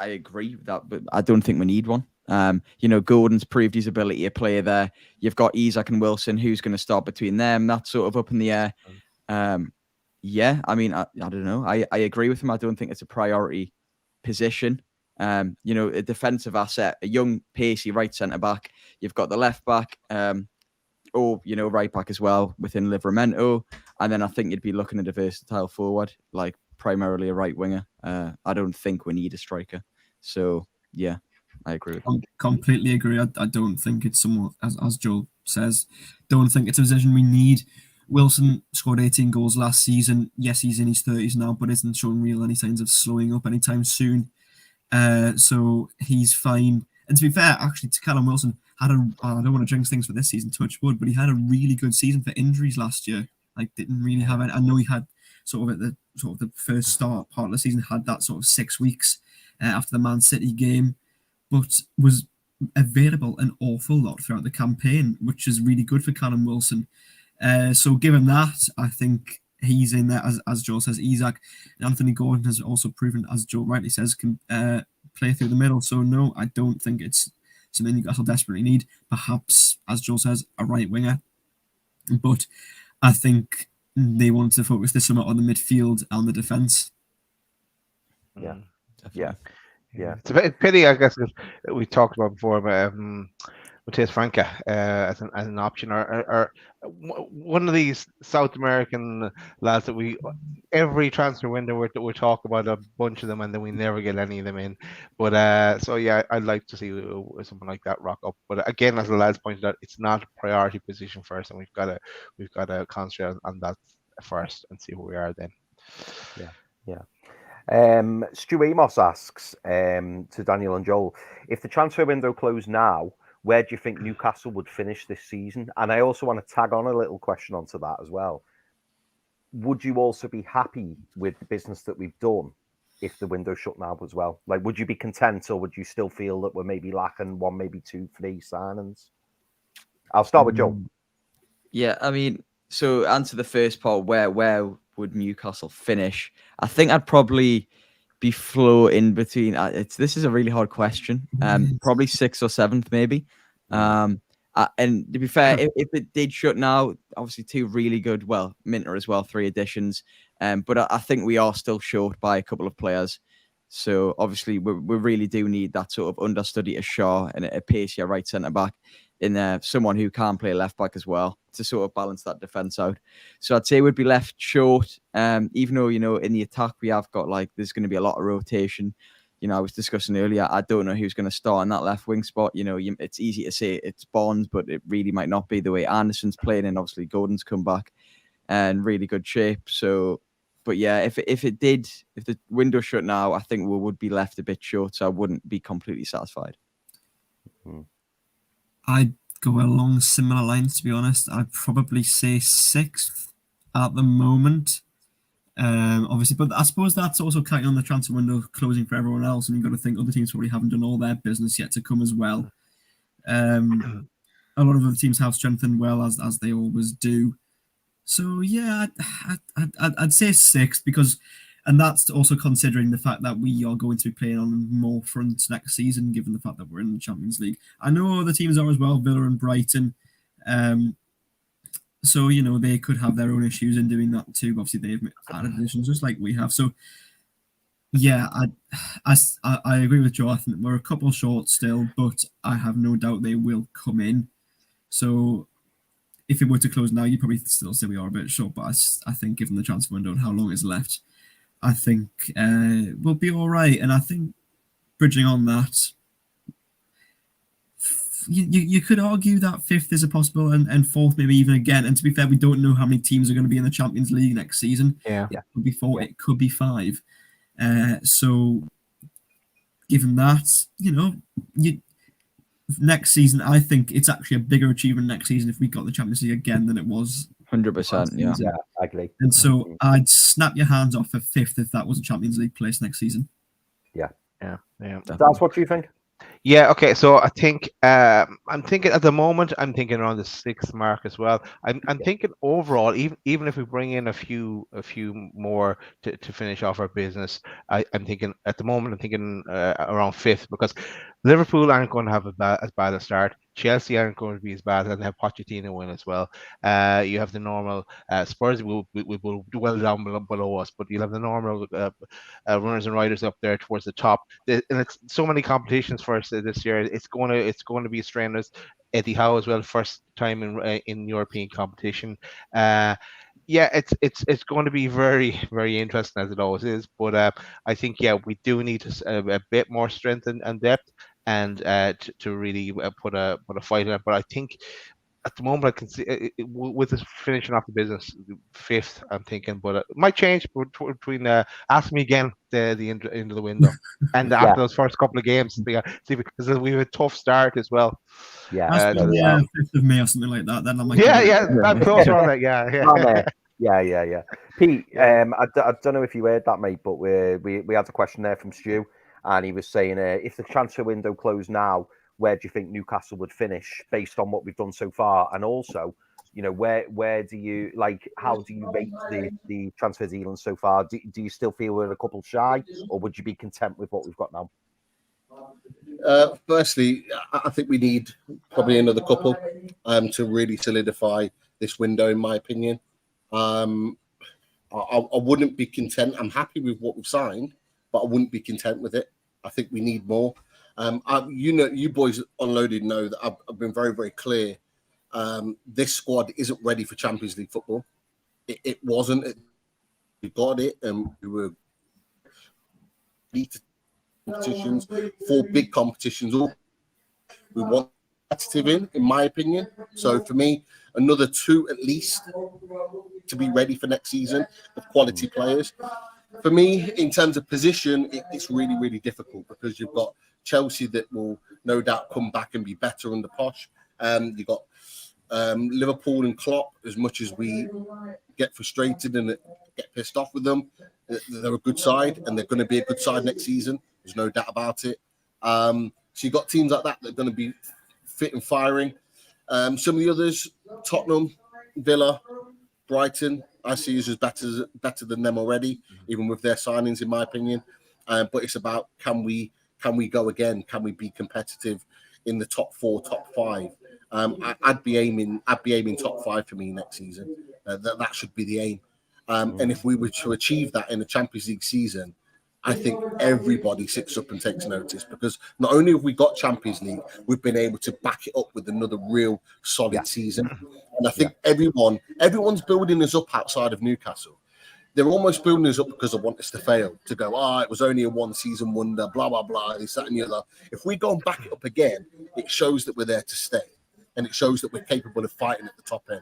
agree with that, but I don't think we need one. Gordon's proved his ability to play there. You've got Isak and Wilson. Who's going to start between them? That's sort of up in the air. Yeah, I mean, I don't know. I agree with him. I don't think it's a priority position. A defensive asset, a young, pacey right centre back. You've got the left back, or right back as well within Livramento, and then I think you'd be looking at a versatile forward, like primarily a right winger. I don't think we need a striker. So yeah, I agree with that. Completely agree. I don't think it's somewhat, as Joel says, don't think it's a position we need. Wilson scored 18 goals last season. Yes, he's in his 30s now, but isn't showing any signs of slowing up anytime soon. So he's fine. And to be fair, actually, to Callum Wilson, I don't want to jinx things for this season, touch wood, but he had a really good season for injuries last year. Like, didn't really have it. I know he had sort of the first start part of the season, had that sort of 6 weeks after the Man City game, but was available an awful lot throughout the campaign, which is really good for Callum Wilson. So given that, I think he's in there, as Joel says. Isak, Anthony Gordon has also proven, as Joel rightly says, can play through the middle. So no, I don't think it's something Newcastle desperately need. Perhaps, as Joel says, a right winger. But I think they want to focus this summer on the midfield and the defence. Yeah. It's a pity, I guess, we talked about before about Matheus Franca as an option, or one of these South American lads that every transfer window we talk about a bunch of them, and then we never get any of them in. But so yeah, I'd like to see something like that rock up. But again, as the lads pointed out, it's not a priority position first, and we've got to concentrate on that first and see where we are then. Yeah. Stu Amos asks to Daniel and Joel, if the transfer window closed now, where do you think Newcastle would finish this season? And I also want to tag on a little question onto that as well. Would you also be happy with the business that we've done if the window shut now as well? Like, would you be content, or would you still feel that we're maybe lacking one, maybe two, three signings? I'll start with Joel. Yeah, I mean, so answer the first part, where would Newcastle finish? I think I'd probably be floating between. This is a really hard question. Probably 6th or 7th, maybe. And to be fair, if it did shut now, obviously 2 really good. Well, Minter as well, 3 additions. But I think we are still short by a couple of players. So obviously we really do need that sort of understudy to Shaw and a pacey right centre back in there, someone who can play left back as well to sort of balance that defence out. So I'd say we'd be left short, even though, in the attack we have got, there's going to be a lot of rotation. I was discussing earlier, I don't know who's going to start in that left wing spot. It's easy to say it's Bonds, but it really might not be the way Anderson's playing, and obviously Gordon's come back and really good shape. So, but yeah, if the window shut now, I think we would be left a bit short, so I wouldn't be completely satisfied. I'd go along similar lines, to be honest. I'd probably say 6th at the moment. Obviously, but I suppose that's also counting on the transfer window closing for everyone else, and you've got to think other teams probably haven't done all their business yet to come as well. A lot of other teams have strengthened well, as they always do. So yeah, I'd say 6th, because, and that's also considering the fact that we are going to be playing on more fronts next season, given the fact that we're in the Champions League. I know other teams are as well, Villa and Brighton. So, they could have their own issues in doing that too. Obviously, they've added additions just like we have. So, yeah, I agree with Joe. I think we're a couple short still, but I have no doubt they will come in. So, if it were to close now, you'd probably still say we are a bit short, but I think given the transfer window and how long is left, I think we'll be all right. And I think bridging on that, you could argue that 5th is a possible and 4th maybe even again. And to be fair, we don't know how many teams are going to be in the Champions League next season. Yeah. It could be 4, it could be 5. So given that, next season, I think it's actually a bigger achievement next season if we got the Champions League again than it was. 100%, yeah. Yeah, I agree. And so I'd snap your hands off a 5th if that was a Champions League place next season. Yeah. That's what do you think? Yeah, okay. So I think I'm thinking at the moment I'm thinking around the 6th mark as well. I'm thinking overall, even if we bring in a few more to finish off our business, I'm thinking at the moment I'm thinking around 5th, because Liverpool aren't going to have as bad a start. Chelsea aren't going to be as bad, and have Pochettino win as well. You have the normal Spurs will do well down below us, but you'll have the normal runners and riders up there towards the top. And it's so many competitions for us this year. It's going to be strenuous. Eddie Howe as well, first time in European competition. Uh, yeah, it's going to be very very interesting, as it always is. But I think we do need a bit more strength and depth, and to really put a fight in it. But I think at the moment I can see with this finishing off the business 5th, I'm thinking, but it might change between ask me again the end of the window and Yeah. after those first couple of games. See, because we have a tough start as well. Yeah. That's no, been we are. 5th of May or something like that. Then I might Yeah, I'm closer on that. On there. Yeah. Pete, I don't know if you heard that, mate, but we had a question there from Stu, and he was saying, if the transfer window closed now, where do you think Newcastle would finish based on what we've done so far? And also, where do you how do you rate the transfer dealings so far? Do you still feel we're a couple shy, or would you be content with what we've got now? Firstly, I think we need probably another couple to really solidify this window, in my opinion. I wouldn't be content. I'm happy with what we've signed, but I wouldn't be content with it. I think we need more. You boys unloaded know that I've been very, very clear. This squad isn't ready for Champions League football. It wasn't. We got it, and we were beat competitions, 4 big competitions. All we want competitive in my opinion. So for me, another 2 at least to be ready for next season of quality players. For me, in terms of position, it's really, really difficult because you've got Chelsea that will no doubt come back and be better under Poch. You've got Liverpool and Klopp. As much as we get frustrated and get pissed off with them, they're a good side, and they're going to be a good side next season. There's no doubt about it. So you've got teams like that are going to be fit and firing. Some of the others, Tottenham, Villa, Brighton, I see as better than them already, even with their signings, in my opinion. But it's about can we go again? Can we be competitive in the top 4, top 5? I'd be aiming top 5 for me next season. That should be the aim. And if we were to achieve that in the Champions League season, I think everybody sits up and takes notice, because not only have we got Champions League, we've been able to back it up with another real solid season. And I think everyone's building us up outside of Newcastle. They're almost building us up because they want us to fail, to go, it was only a 1-season wonder, blah, blah, blah, this, that, and the other. If we go and back it up again, it shows that we're there to stay. And it shows that we're capable of fighting at the top end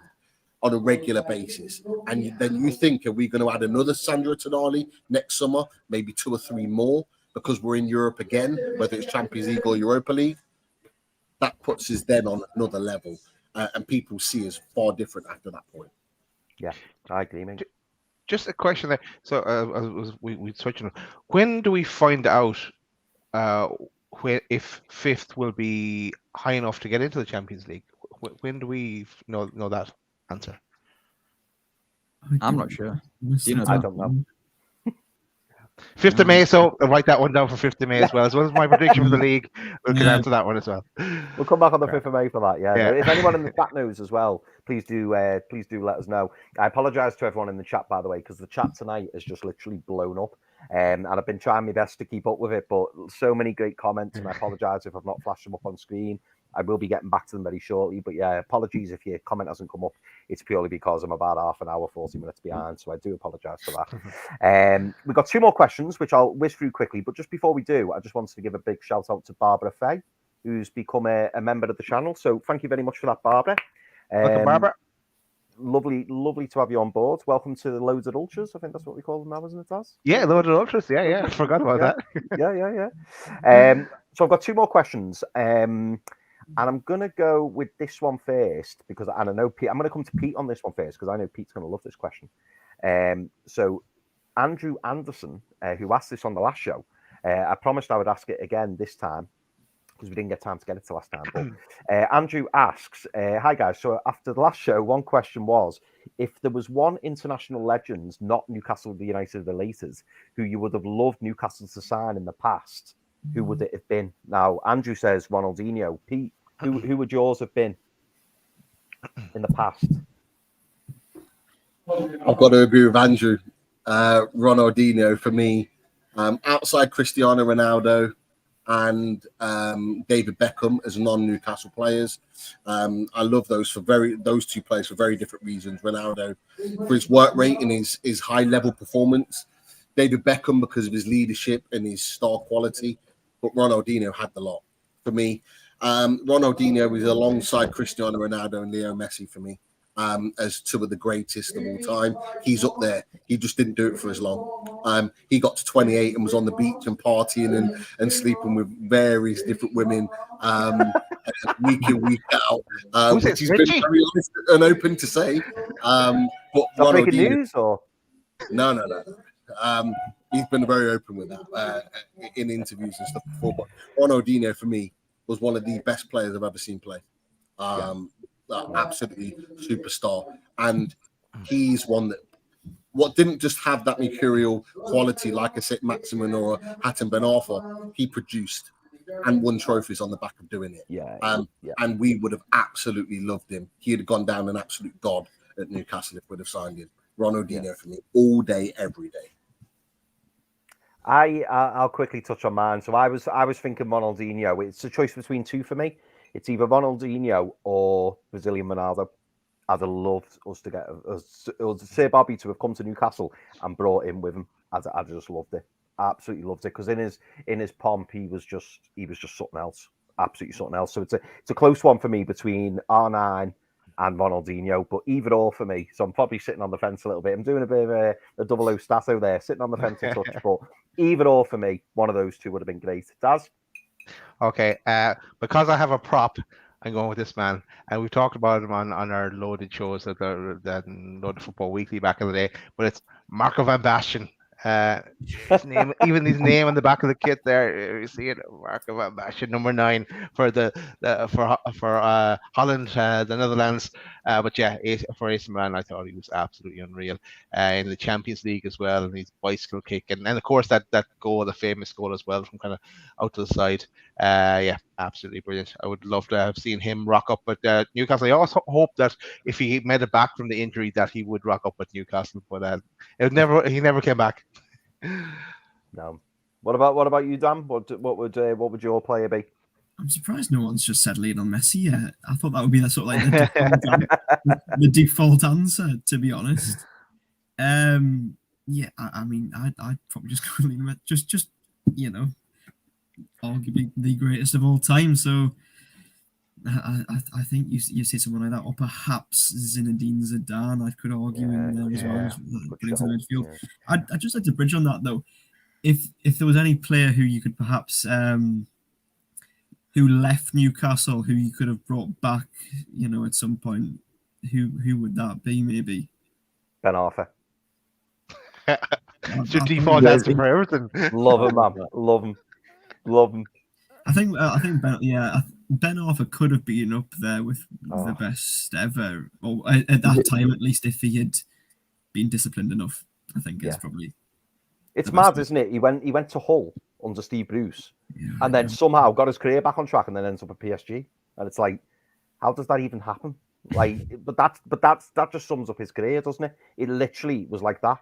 on a regular basis. And then you think, are we going to add another Sandro Tonali next summer, maybe 2 or 3 more, because we're in Europe again, whether it's Champions League or Europa League? That puts us then on another level, and people see us far different after that point. Yeah, I agree, mate. Just a question there. So we touched on, when do we find out if 5th will be high enough to get into the Champions League? When do we know that answer? I'm not sure. I don't know. 5th of May, so I'll write that one down for 5th of May as well as my prediction for the league. We can answer that one as well. We'll come back on the 5th of May for that. Yeah. If anyone in the chat knows as well, please do let us know. I apologise to everyone in the chat, by the way, because the chat tonight has just literally blown up. And I've been trying my best to keep up with it, but so many great comments, and I apologise if I've not flashed them up on screen. I will be getting back to them very shortly, but yeah, apologies if your comment hasn't come up. It's purely because I'm about half an hour, 40 minutes behind, so I do apologise for that. We've got 2 more questions, which I'll whiz through quickly, but just before we do, I just wanted to give a big shout out to Barbara Fay, who's become a member of the channel, so thank you very much for that, Barbara. Welcome, Barbara. Lovely to have you on board. Welcome to the Loaded Ultras. I think that's what we call them now, isn't it, Taz? Yeah, Loaded Ultras. Yeah. I forgot about that. Yeah. So I've got 2 more questions. And I'm going to go with this one first, because I know Pete. I'm going to come to Pete on this one first, because I know Pete's going to love this question. So Andrew Anderson, who asked this on the last show, I promised I would ask it again this time. because we didn't get time to get it to last time. But Andrew asks, hi guys. So after the last show, one question was, if there was one international legend, not Newcastle United related, who you would have loved Newcastle to sign in the past, who would it have been? Now, Andrew says Ronaldinho. Pete, who would yours have been in the past? I've got to agree with Andrew. Ronaldinho for me, outside Cristiano Ronaldo and David Beckham as non-Newcastle players. I love those two players for very different reasons. Ronaldo for his work rate and his high level performance. David Beckham because of his leadership and his star quality. But Ronaldinho had the lot for me. Ronaldinho was alongside Cristiano Ronaldo and Leo Messi for me. As two of the greatest of all time. He's up there. He just didn't do it for as long. He got to 28 and was on the beach and partying and sleeping with various different women week in, week out, which he's been very honest and open to say. But Not breaking news or? No. He's been very open with that in interviews and stuff before. But Ronaldinho, for me, was one of the best players I've ever seen play. Absolutely superstar, and he's one that didn't just have that mercurial quality like a Saint-Maximin or a Hatem Ben Arfa. He produced and won trophies on the back of doing it. And we would have absolutely loved him. He'd have gone down an absolute god at Newcastle if we'd have signed him. Ronaldinho for me, all day, every day. I'll quickly touch on mine. So I was thinking Ronaldinho. It's a choice between two for me. It's either Ronaldinho or Brazilian Ronaldo. I'd have loved us to get Sir Bobby to have come to Newcastle and brought him with him. I just loved it. Absolutely loved it because in his pomp he was just something else. Absolutely something else. So it's a close one for me between R9 and Ronaldinho, but either or for me. So I'm probably sitting on the fence a little bit. I'm doing a bit of a double O stato there, sitting on the fence a touch, but either or for me, one of those two would have been great. Daz? Okay, because I have a prop, I'm going with this man, and we've talked about him on our loaded shows that Loaded Football Weekly back in the day. But it's Marco van Basten. His name, even his name on the back of the kit there, you see it, Marco van Basten, number 9 for for Holland, the Netherlands. But yeah, for AC Milan, I thought he was absolutely unreal in the Champions League as well, and his bicycle kick, and of course that goal, the famous goal as well from kind of out to the side. Yeah, absolutely brilliant. I would love to have seen him rock up at Newcastle. I also hope that if he made it back from the injury, that he would rock up at Newcastle, but he never came back. No. What about you, Dan? What would your player be? I'm surprised no one's just said Lionel Messi yet. I thought that would be the default answer, to be honest. Yeah, I mean, I'd probably just go Lionel Messi. Just arguably the greatest of all time. So I think you say someone like that, or perhaps Zinedine Zidane. I could argue in there as well. Into the midfield. Yeah. I'd just like to bridge on that though. If there was any player who you could perhaps who left Newcastle, who you could have brought back, at some point, who would that be? Maybe Ben Arfa. Should default answer for everything. Love him, man. Love him. I think Ben Arfa could have been up there with the best ever, or at that time at least, if he had been disciplined enough. I think it's probably. It's mad, isn't it? He went to Hull under Steve Bruce, and then somehow got his career back on track, and then ends up at PSG. And it's like, how does that even happen? Like, but that just sums up his career, doesn't it? It literally was like that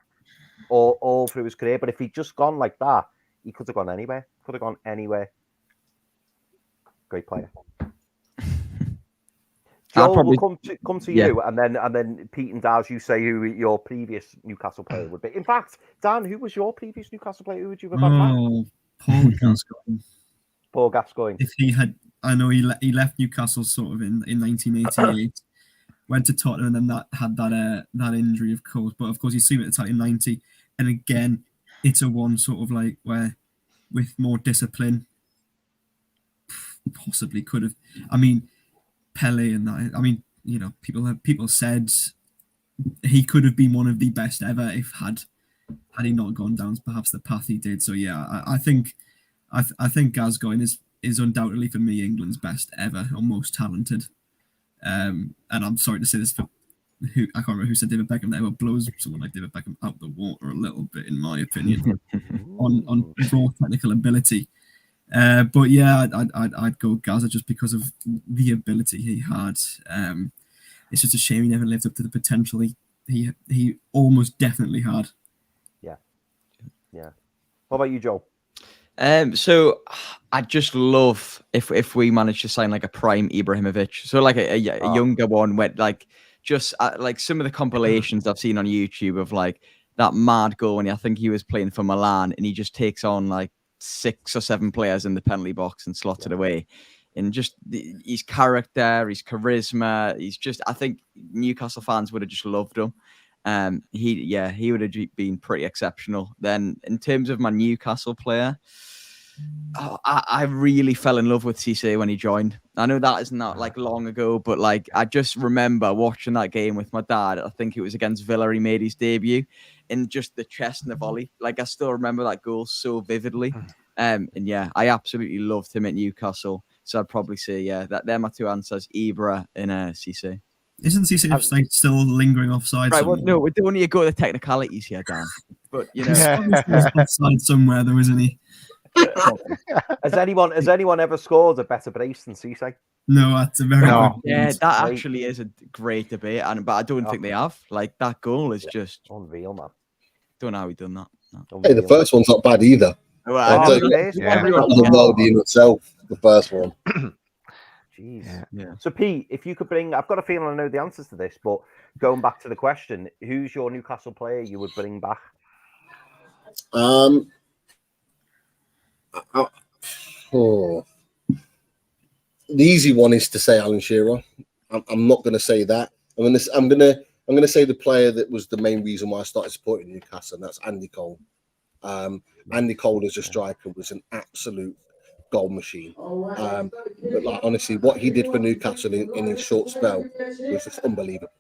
all through his career. But if he'd just gone like that, he could have gone anywhere. Great player. Joel, we'll come to you, and then Pete and Daz, you say who your previous Newcastle player would be. In fact, Dan, who was your previous Newcastle player? Who would you have had? Paul Gascoigne. Paul Gascoigne. If he had, I know he left Newcastle sort of in 1988, went to Tottenham, and then that injury, of course. But of course, he's seen it at in 90, and again, it's a one sort of like where with more discipline, possibly could have. I mean, Pele and that. I mean, people said he could have been one of the best ever if had he not gone down perhaps the path he did. So yeah, I think Gascoigne is undoubtedly for me England's best ever or most talented. And I'm sorry to say this for who I can't remember who said David Beckham there, but blows someone like David Beckham out the water a little bit, in my opinion, on raw technical ability. But yeah, I'd go Gaza just because of the ability he had. It's just a shame he never lived up to the potential he almost definitely had. Yeah. What about you, Joe? So I just love if we manage to sign like a prime Ibrahimovic, so like a younger one, where like just like some of the compilations I've seen on YouTube of like that mad goal when I think he was playing for Milan and he just takes on like 6 or 7 players in the penalty box and slots it away. And just his character, his charisma, I think Newcastle fans would have just loved him. He would have been pretty exceptional. Then in terms of my Newcastle player, I really fell in love with Cisse when he joined. I know that is not like long ago, but like I just remember watching that game with my dad. I think it was against Villa. He made his debut, and just the chest and the volley. Like I still remember that goal so vividly. And yeah, I absolutely loved him at Newcastle. So I'd probably say that they're my 2 answers: Ibra and Cisse. Isn't Cisse like still lingering offside? Right. Well, no, we don't need to go to the technicalities here, Dan. But you know, he's offside somewhere, though, isn't he? Has anyone ever scored a better brace than Cisse? No, that's a very good point. Yeah, that actually is a great debate, but I don't think they have. Like that goal is just unreal, man. Don't know how he done that. No. Hey, the first one's not bad either. Well, that was a world in itself. The first one. Jeez. Yeah. So Pete, if you could bring, I've got a feeling I know the answers to this, but going back to the question, who's your Newcastle player you would bring back? The easy one is to say Alan Shearer. I'm not going to say that. I'm going to say the player that was the main reason why I started supporting Newcastle, and that's Andy Cole. Andy Cole as a striker was an absolute goal machine. But like honestly, what he did for Newcastle in his short spell was just unbelievable.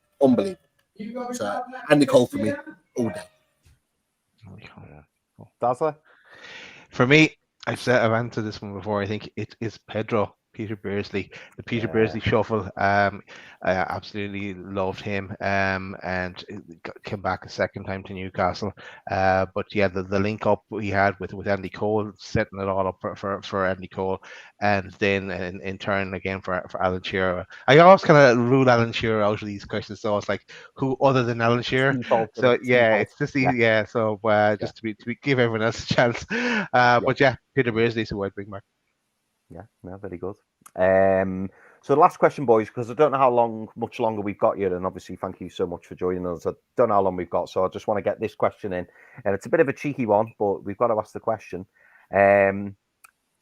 So Andy Cole for me all day. Dazzler? For me, I've answered this one before. I think it is Peter Beardsley, the Peter Beardsley shuffle. I absolutely loved him, and came back a second time to Newcastle. But yeah, the link up he had with Andy Cole, setting it all up for Andy Cole, and then in turn again for Alan Shearer. I always kind of rule Alan Shearer out of these questions, so it's like who other than Alan Shearer. So yeah, it's just easy. Yeah, so just to give everyone else a chance. But yeah, Peter Beardsley is who I'd bring back. Yeah, no, very good. So the last question, boys, because I don't know how much longer we've got here, and obviously thank you so much for joining us. I don't know how long we've got, so I just want to get this question in, and it's a bit of a cheeky one, but we've got to ask the question. Do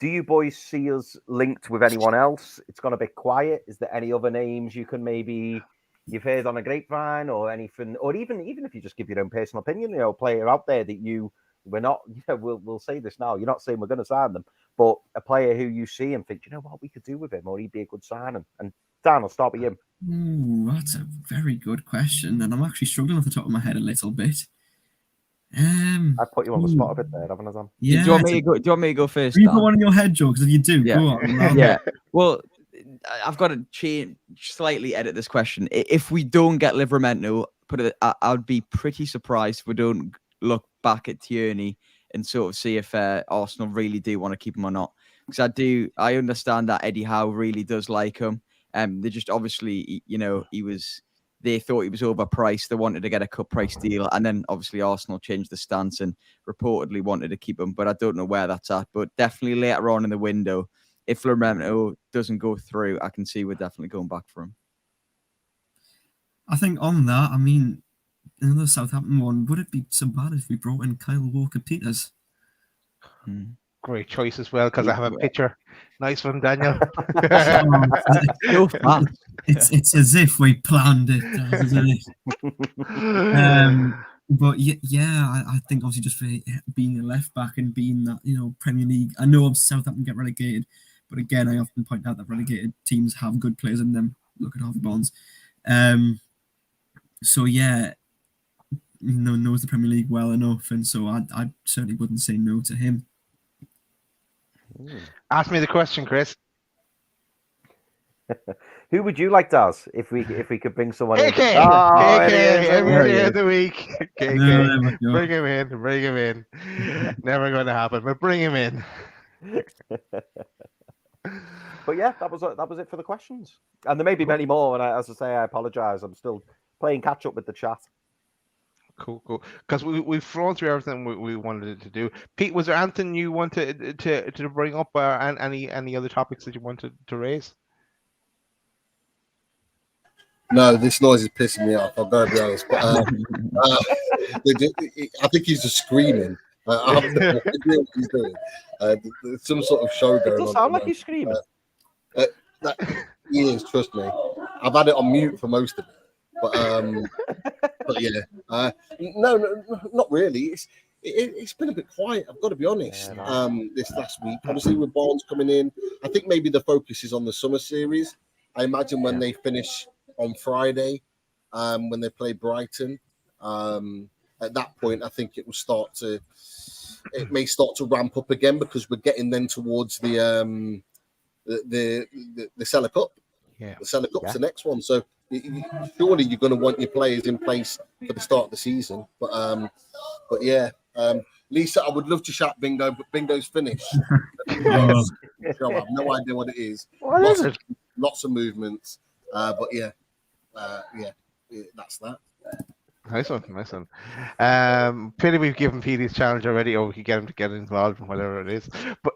you boys see us linked with anyone else? It's gone a bit quiet. Is there any other names you can maybe you've heard on a grapevine or anything, or even if you just give your own personal opinion, player out there that we're not, we'll say this now. You're not saying we're going to sign them, but a player who you see and think, you know what, we could do with him, or he'd be a good signing. And Dan, I'll start with you. Ooh, that's a very good question, and I'm actually struggling off the top of my head a little bit. I put you on the spot a bit there, haven't I, Dan? Yeah. Do you want me to go first? You put one in your head, Joe, because if you do, yeah. go on. Yeah. Well, I've got to slightly edit this question. If we don't get Livramento, I'd be pretty surprised if we don't look back at Tierney and sort of see if Arsenal really do want to keep him or not. Because I understand that Eddie Howe really does like him. They just obviously, they thought he was overpriced. They wanted to get a cut price deal. And then obviously Arsenal changed the stance and reportedly wanted to keep him. But I don't know where that's at. But definitely later on in the window, if Livramento doesn't go through, I can see we're definitely going back for him. I think on that, another Southampton one, would it be so bad if we brought in Kyle Walker-Peters? Great choice as well, because I have a picture. Nice one, Daniel. It's as if we planned it, isn't it? But yeah, I think obviously just for being a left back and being that, Premier League. I know obviously Southampton get relegated, but again, I often point out that relegated teams have good players in them. Look at Harvey Barnes. So yeah, knows the Premier League well enough, and so I certainly wouldn't say no to him. Ask me the question, Chris. Who would you like, Daz, if we could bring someone in? KK, Oh, KK, it is, every it day is. of the week. KK, No, my God. bring him in. Never going to happen, but bring him in. But yeah, that was it for the questions, and there may be many more. And as I say, I apologise. I'm still playing catch up with the chat. Cool. Because we've flown through everything we wanted to do. Pete, was there anything you wanted to bring up, and any other topics that you wanted to raise? No, this noise is pissing me off. I've got to be honest. But I think he's just screaming. I have no idea what he's doing. There's some sort of show going on. It does sound like he's screaming. He is, trust me. I've had it on mute for most of it. But yeah. No, not really. It's been a bit quiet, I've got to be honest. This last week. Obviously, with Barnes coming in, I think maybe the focus is on the summer series. I imagine when they finish on Friday, when they play Brighton, at that point, I think it may start to ramp up again, because we're getting then towards the Cellar Cup. Yeah, the Cellar Cup's the next one. So surely you're going to want your players in place for the start of the season. But yeah, Lisa, I would love to shout bingo, but bingo's finished. I have no idea what it is. Lots of movements. But yeah, that's that. Nice one. Pity we've given Pete his challenge already, or we could get him to get involved in whatever it is. But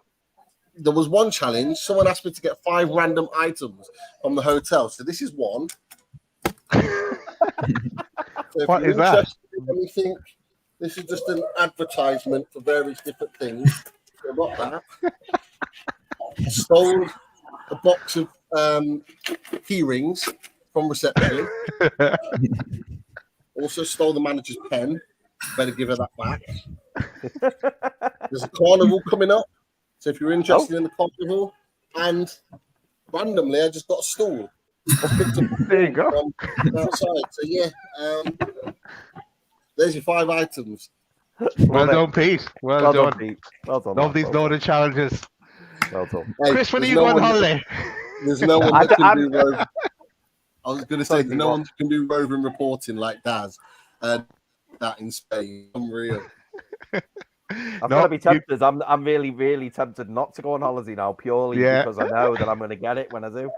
there was one challenge. Someone asked me to get 5 random items from the hotel. So this is one. What is that? Anything, this is just an advertisement for various different things. So got that. Stole a box of key rings from reception. Also stole the manager's pen. Better give her that back. There's a carnival coming up. So if you're interested in the carnival, and randomly, I just got a stool. There you go. Outside. So yeah, there's your 5 items. Well done, Pete. Well done. Pete. Well done. Love these loaded challenges. Well done. Hey, Chris, when are you going on holiday? There's no one that can do roving. I was going to say, there's no one that can do roving reporting like Daz. That in Spain, unreal. I've got to be tempted. I'm really, really tempted not to go on holiday now, purely because I know that I'm going to get it when I do.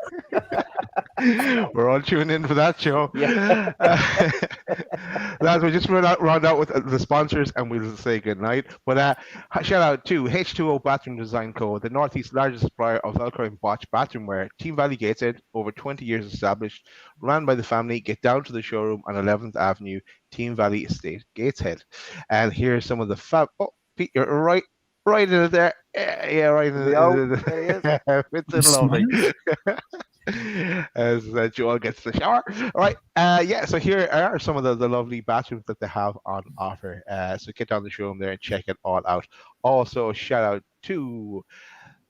We're all tuning in for that show. Yeah. Lads, we'll just round out with the sponsors and we'll say good night. But shout out to H2O Bathroom Design Co., the Northeast's largest supplier of Velcro and Botch bathroomware. Team Valley Gateshead, over 20 years established, run by the family. Get down to the showroom on 11th Avenue, Team Valley Estate, Gateshead. And here's some of the fab. Oh, Pete, you're right in it there. Yeah, right in it. It's lovely. As Joel gets the shower. All right. So here are some of the lovely bathrooms that they have on offer. So get down the showroom there and check it all out. Also, shout out to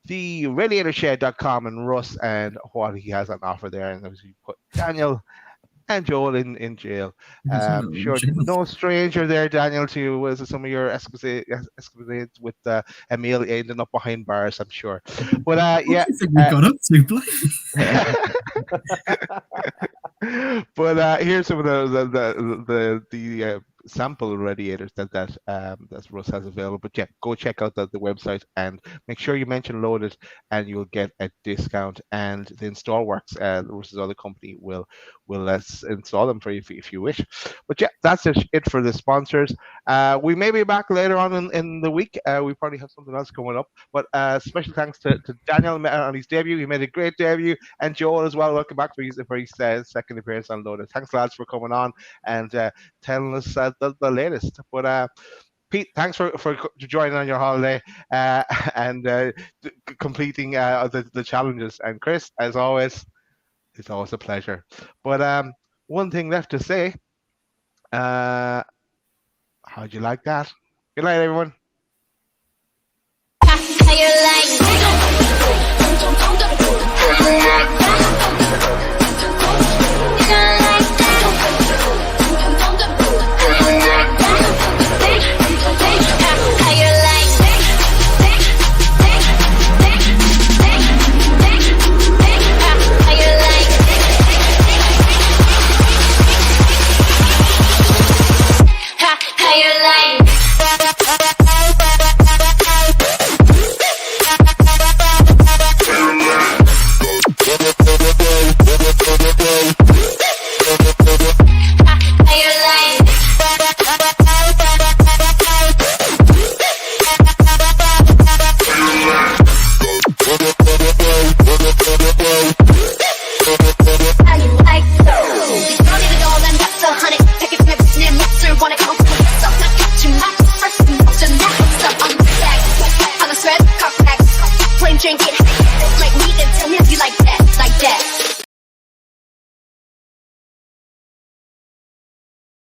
the radiatorshed.com and Russ and what he has on offer there. And obviously put Daniel and Joel in jail. Sure, no stranger there, Daniel, to some of your escapades with Emil ending up behind bars, I'm sure. But yeah, I think we got up to but here's some of the sample radiators that Russ has available. But yeah, go check out the website and make sure you mention Loaded, and you'll get a discount. And the Install Works, Russ's other company, will let's install them for you if you wish. But yeah, that's it for the sponsors. We may be back later on in the week. We probably have something else coming up. But special thanks to Daniel on his debut. He made a great debut, and Joel as well. Welcome back for his second appearance on Loaded. Thanks, lads, for coming on and telling us the latest. But Pete, thanks for joining on your holiday and completing the challenges. And Chris, as always, it's always a pleasure. But one thing left to say. How'd you like that? Good night, everyone. How you like